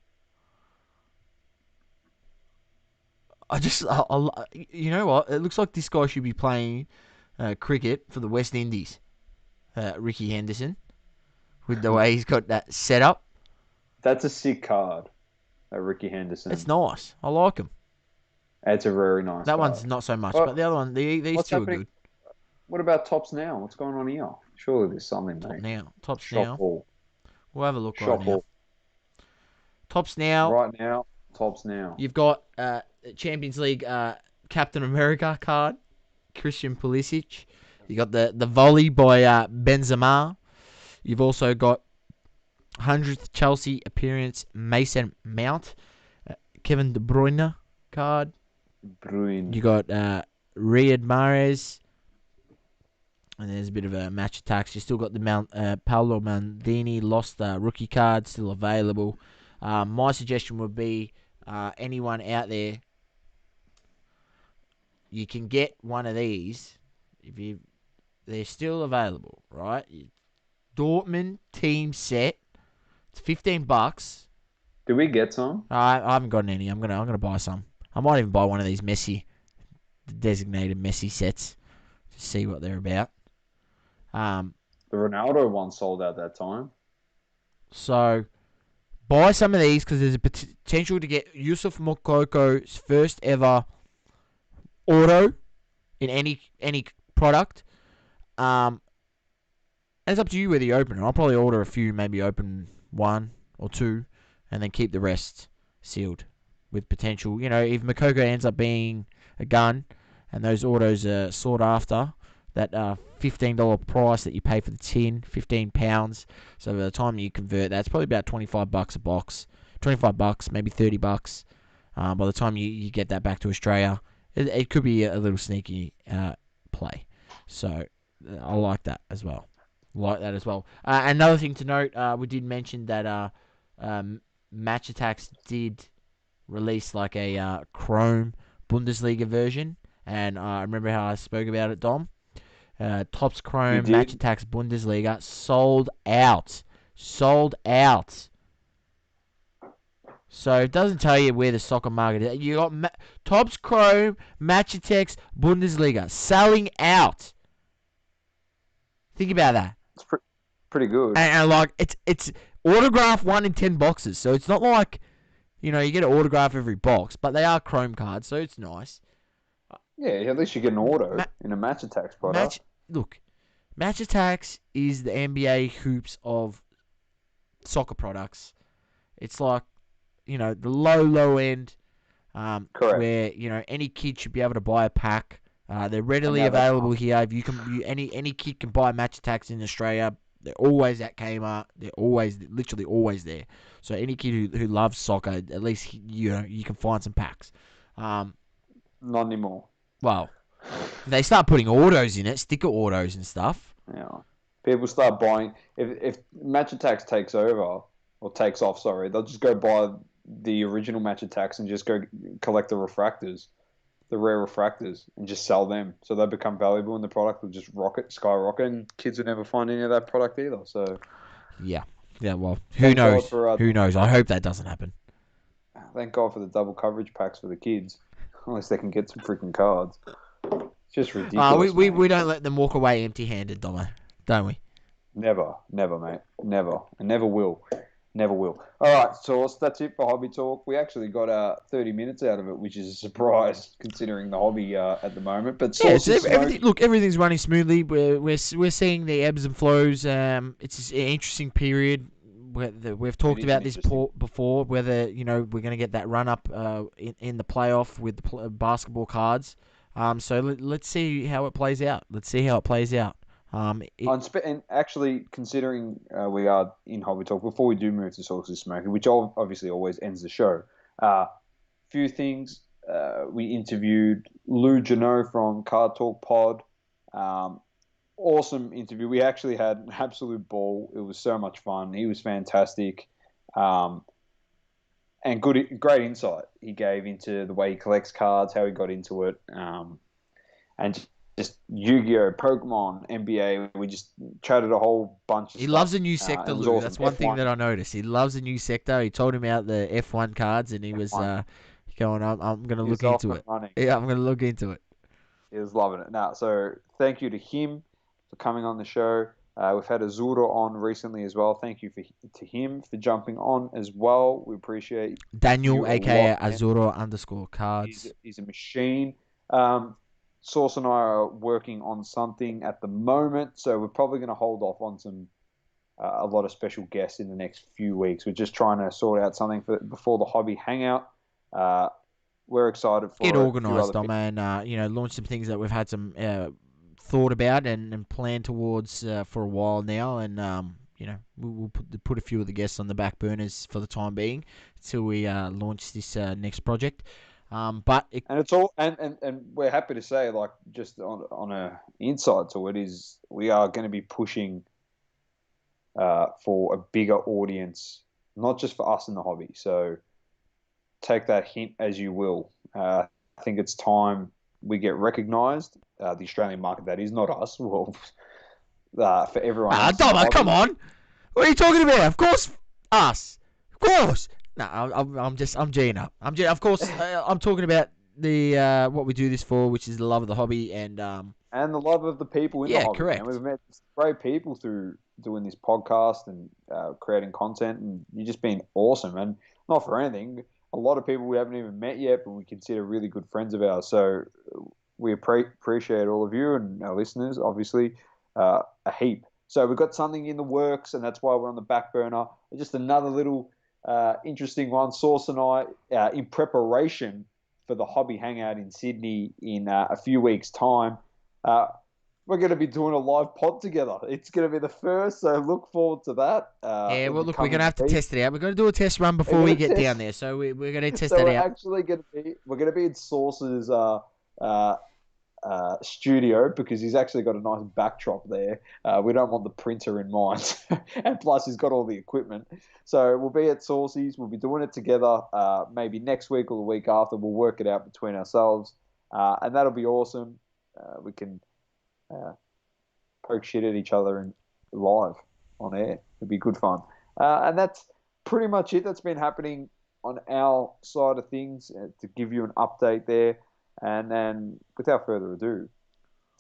You know what? It looks like this guy should be playing cricket for the West Indies. Ricky Henderson, with the way he's got that set up. that's a sick card. Ricky It's Henderson. nice. I like him. It's a very nice That one's card. not so much, but Well, the other one, these what's two are happening? good. What about tops now? What's going on here? Surely there's something, mate. Tops Shop now. all. We'll have a look right Shop now. all. Tops now. Right now, tops now. You've got Champions League Captain America card, Christian Pulisic. You got the volley by Benzema. You've also got 100th Chelsea appearance Mason Mount, Kevin De Bruyne card. Bruin. You got Riyad Mahrez, and there's a bit of a match attacks. You still got the Paolo Maldini lost rookie card still available. My suggestion would be anyone out there, you can get one of these if you they're still available, right? Dortmund team set. It's $15. Did we get some? I haven't gotten any. I'm gonna buy some. I might even buy one of these Messi designated Messi sets to see what they're about. Um, The Ronaldo one sold out that time. so buy some of these because there's a potential to get Yusuf Mokoko's first ever auto in any product. Um, and it's up to you whether you open it. I'll probably order a few, maybe open one or two, and then keep the rest sealed with potential. You know, if Makoko ends up being a gun and those autos are sought after, that $15 price that you pay for the tin, £15. So by the time you convert that, it's probably about $25 a box. $25, maybe $30. By the time you get that back to Australia, it could be a little sneaky play. So I like that as well. Another thing to note, we did mention that Match Attacks did release like a Chrome Bundesliga version, and I remember how I spoke about it, Dom. Topps You Chrome Match did? Attacks Bundesliga sold out. Sold out. So it doesn't tell you where the soccer market is. You got Topps Chrome Match Attacks Bundesliga selling out. Think about that. It's pretty good. And like it's autograph 1 in 10 boxes, so it's not like you get an autograph every box, but they are Chrome cards, so it's nice. Yeah, at least you get an auto Ma- in a match attacks product. match look, Match Attacks is the NBA hoops of soccer products. It's like the low end, Correct. where any kid should be able to buy a pack. They're And readily now they available can't. here. If any kid can buy Match Attacks in Australia. They're always at Kmart. They're literally always there. So any kid who loves soccer, at least you can find some packs. Not anymore. Well, they start putting autos in it, sticker autos and stuff. Yeah. People start buying. If Match Attacks takes over or takes off, sorry, they'll just go buy the original Match Attacks and just go collect the refractors, the rare refractors, and just sell them. So they become valuable, and the product will just skyrocket, and kids will never find any of that product either. So Yeah, yeah. Well, who thank God knows? for Who knows? I hope that doesn't happen. thank God for the double coverage packs for the kids. Unless they can get some freaking cards. It's just We, ridiculous, we mate. we don't let them walk away empty-handed, Domo, don't we? Never, never, mate. Never. And never will. Never will. All right, so that's it for Hobby Talk. We actually got 30 minutes out of it, which is a surprise considering the hobby at the moment. But Yeah, Saucy everything. Smoke, Look, everything's running smoothly. We're seeing the ebbs and flows. It's an interesting period. We've it talked is an about this interesting. before. Whether we're going to get that run up in the playoff with the basketball cards. So let's see how it plays out. Let's see how it plays out. And actually, considering we are in Hobby Talk, before we do move to Saucy Smoke, which obviously always ends the show, few things. we interviewed Lou Janot from Card Talk Pod. Um, awesome interview. We actually had an absolute ball. It was so much fun. He was fantastic. Um, and great insight he gave into the way he collects cards, how he got into it, and just Yu-Gi-Oh, Pokemon, NBA. We just chatted a whole bunch of He loves stuff. a new It sector, was Lou. awesome. That's one thing F1, that I noticed. He loves a new sector. He told him about the F1 cards, and he was F1. going, I'm going to He look was off into and it. running. Yeah, I'm going to look into it. He was loving it. Now, so thank you to him for coming on the show. We've had Azura on recently as well. Thank you to him for jumping on as well. We appreciate Daniel, you a lot, a.k.a. man. Azuro _ He's, cards. he's a machine. Source and I are working on something at the moment, so we're probably going to hold off on a lot of special guests in the next few weeks. We're just trying to sort out something before the hobby hangout. We're excited Get for it. A few organised, other Dom, people. and launch some things that we've had some thought about and planned towards for a while now, and we'll put a few of the guests on the back burners for the time being until we launch this next project. But And it's all and we're happy to say, like, just on a insight to it, is we are going to be pushing for a bigger audience, not just for us in the hobby. So take that hint as you will. I think it's time we get recognised. The Australian market, that is, not us. Well, for everyone else in the Dom, come hobby. on, what are you talking about? Of course, us. Of course. No, I'm G'ing up. Of course, I'm talking about the what we do this for, which is the love of the hobby, and And the love of the people in the yeah, hobby, man. correct. We've met great people through doing this podcast and creating content, and you've just been awesome. And not for anything, a lot of people we haven't even met yet, but we consider really good friends of ours. So we appreciate all of you and our listeners, obviously, a heap. So we've got something in the works, and that's why we're on the back burner. Just another little interesting one. Source and I, in preparation for the hobby hangout in Sydney in a few weeks' time. Uh, we're going to be doing a live pod together. It's going to be the first, so look forward to that. Yeah, In well, the look, we're gonna coming have to weeks. test it out. We're gonna do a test run We're before we going to get down test. there, so we're gonna test So that we're out. actually going to be in Source's uh, studio because he's actually got a nice backdrop there. We don't want the printer in mind, and plus he's got all the equipment. So we'll be at Sauceys. We'll be doing it together. Maybe next week or the week after. We'll work it out between ourselves, and that'll be awesome. We can uh, poke shit at each other and live on air. It'd be good fun. And that's pretty much it that's been happening on our side of things to give you an update there. And then, without further ado,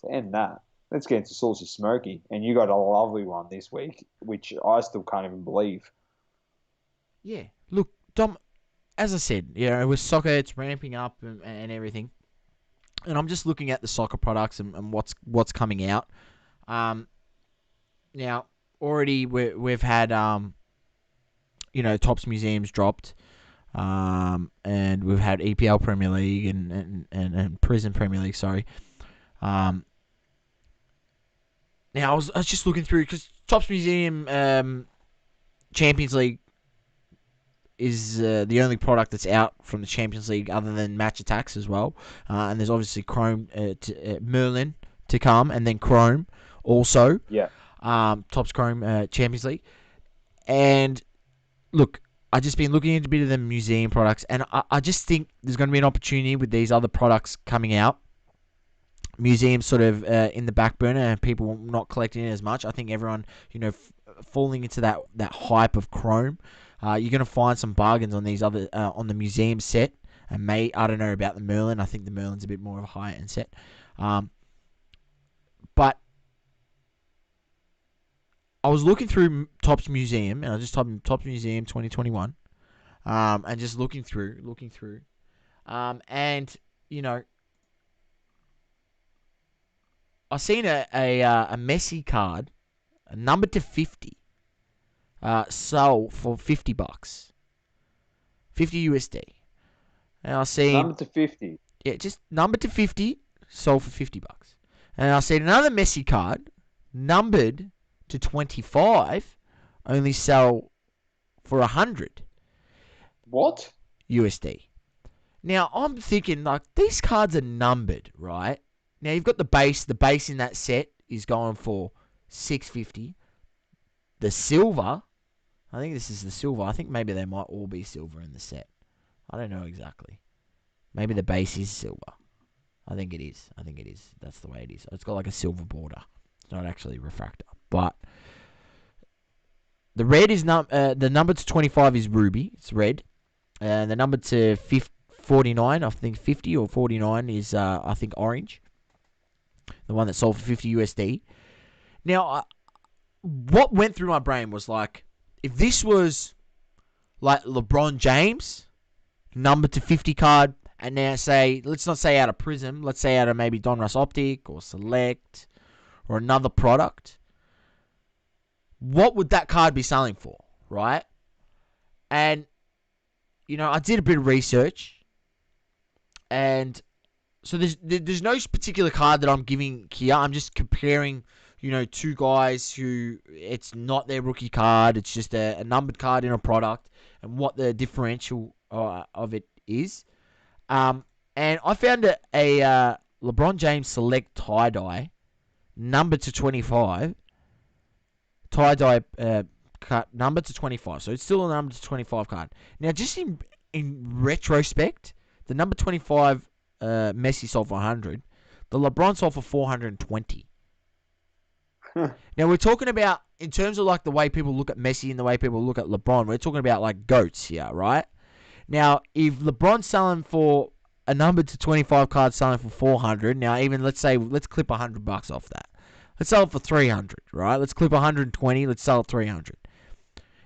to end that, let's get into Saucy Smokey. And you got a lovely one this week, which I still can't even believe. Yeah, look, Dom. As I said, with soccer, it's ramping up and everything, and I'm just looking at the soccer products and what's coming out. Now already we've had Topps Museums dropped. And we've had EPL Premier League and Prison Premier League. Sorry. Now I was just looking through because Topps Museum Champions League is the only product that's out from the Champions League other than Match Attacks as well. And there's obviously Chrome, Merlin to come, and then Chrome also. Yeah. Topps Chrome Champions League. And look, I've just been looking into a bit of the museum products, and I just think there's going to be an opportunity with these other products coming out. Museums sort of in the back burner, and people not collecting it as much. I think everyone, falling into that hype of Chrome. You're going to find some bargains on these other on the museum set, and I don't know about the Merlin. I think the Merlin's a bit more of a high end set, but I was looking through Topps Museum, and I just typed in Topps Museum 2021, and just looking through, and I seen a Messi card, a number to 50, sold for $50, 50 USD, and I seen Number to 50. just number to 50, sold for $50, and I seen another Messi card, numbered to 25, only sell for 100 What? USD. Now, I'm thinking, like, these cards are numbered, right? Now, you've got the base. The base in that set is going for $650. The silver, I think this is the silver. I think maybe they might all be silver in the set. I don't know exactly. Maybe the base is silver. I think it is. I think it is. That's the way it is. It's got like a silver border. It's not actually refractor. But the red is the number to 25 is ruby. It's red. And the number to 49, I think 50 or 49 is I think orange. The one that sold for 50 USD. Now, what went through my brain was like, if this was like LeBron James, number to 50 card, and now say, let's not say out of Prism, let's say out of maybe Donruss Optic or Select or another product, what would that card be selling for, right? And, I did a bit of research, and so there's no particular card that I'm giving here. I'm just comparing, two guys who it's not their rookie card. It's just a numbered card in a product and what the differential of it is. And I found a LeBron James Select tie-dye, number to 25, tie-dye cut, number to 25. So it's still a number to 25 card. Now, just in retrospect, the number 25 Messi sold for 100. The LeBron sold for 420. Now, we're talking about, in terms of like the way people look at Messi and the way people look at LeBron, we're talking about like GOATs here, right? Now, if LeBron's selling for a number to 25 card selling for 400, now even let's clip $100 off that. Let's sell it for 300, right? Let's clip 120, let's sell it 300.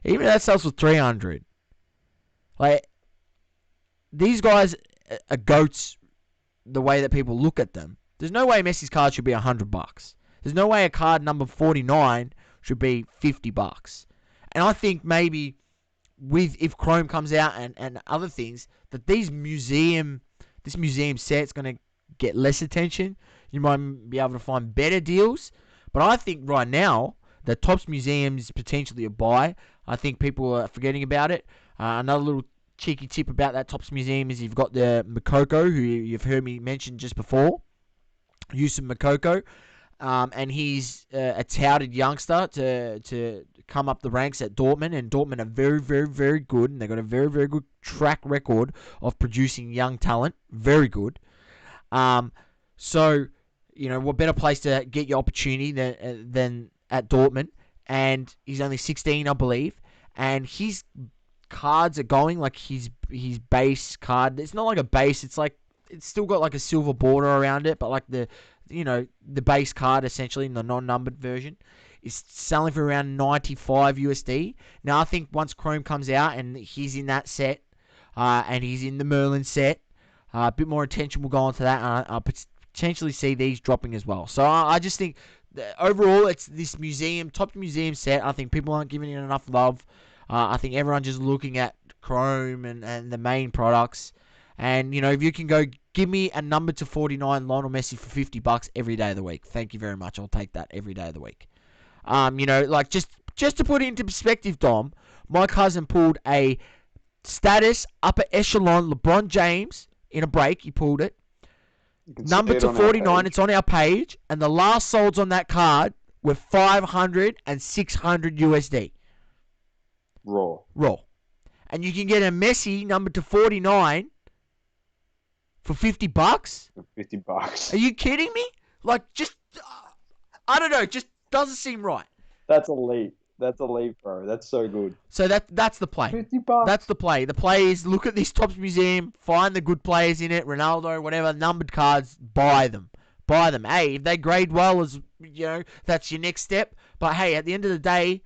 Even if that sells for 300, like, these guys are GOATs the way that people look at them. There's no way Messi's card should be $100. There's no way a card number 49 should be $50. And I think maybe if Chrome comes out and other things, that this museum set's going to get less attention. You might be able to find better deals. But I think right now, the Topps Museum is potentially a buy. I think people are forgetting about it. Another little cheeky tip about that Topps Museum is you've got the Makoko, who you've heard me mention just before, Yusuf Makoko. And he's a touted youngster to come up the ranks at Dortmund, and Dortmund are very, very, very good, and they've got a very, very good track record of producing young talent. Very good. So, what better place to get your opportunity than at Dortmund? And he's only 16, I believe, and his cards are going like his base card. It's not like a base. It's like it's still got like a silver border around it, but like the base card essentially in the non-numbered version is selling for around 95 USD. Now, I think once Chrome comes out and he's in that set, and he's in the Merlin set, a bit more attention will go on to that, and I'll potentially see these dropping as well. So I just think overall it's this top museum set. I think people aren't giving it enough love. I think everyone's just looking at Chrome and the main products. And, if you can go, give me a number to 49 Lionel Messi for $50 every day of the week. Thank you very much. I'll take that every day of the week. Like just to put it into perspective, Dom, my cousin pulled a status upper echelon LeBron James in a break. He pulled it. Number to 49. It's on our page. And the last solds on that card were 500 and 600 USD. Raw. And you can get a Messi number to 49 for $50? $50. Are you kidding me? Like, just, I don't know, just doesn't seem right. That's elite. That's elite, bro. That's so good. So that's the play. $50. That's the play. The play is look at this Topps Museum, find the good players in it, Ronaldo, whatever, numbered cards, buy them. Hey, if they grade well, as that's your next step. But hey, at the end of the day,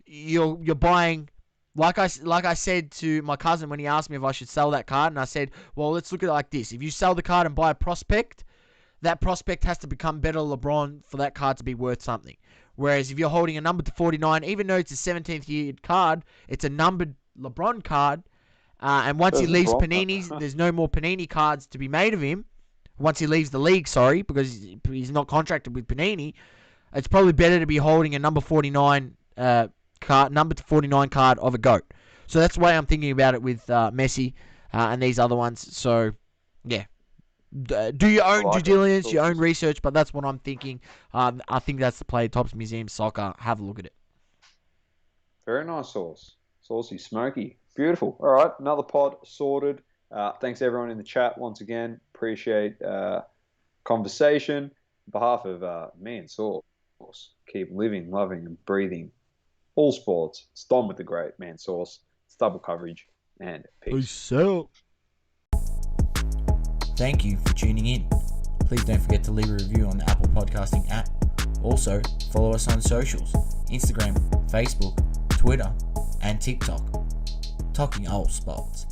you're buying. Like I said to my cousin when he asked me if I should sell that card, and I said, well, let's look at it like this. If you sell the card and buy a prospect, that prospect has to become better LeBron for that card to be worth something. Whereas if you're holding a number to 49, even though it's a 17th year card, it's a numbered LeBron card. And once he leaves Panini, there's no more Panini cards to be made of him. Once he leaves the league, because he's not contracted with Panini, it's probably better to be holding a number 49 number to 49 card of a GOAT. So that's the way I'm thinking about it with Messi. and these other ones. So, yeah. Do your I own due like it. diligence, your own Sauces. research, but that's what I'm thinking. I think that's the Play Tops Museum Soccer. Have a look at it. Very nice sauce. Saucy, smoky. Beautiful. All right, another pod sorted. Thanks everyone in the chat once again. Appreciate conversation. On behalf of me and Sauce, keep living, loving, and breathing all sports. It's Dom with the great man Sauce. It's double coverage and peace. Peace out. Thank you for tuning in. Please don't forget to leave a review on the Apple Podcasting app. Also, follow us on socials: Instagram, Facebook, Twitter, and TikTok. Talking all sports.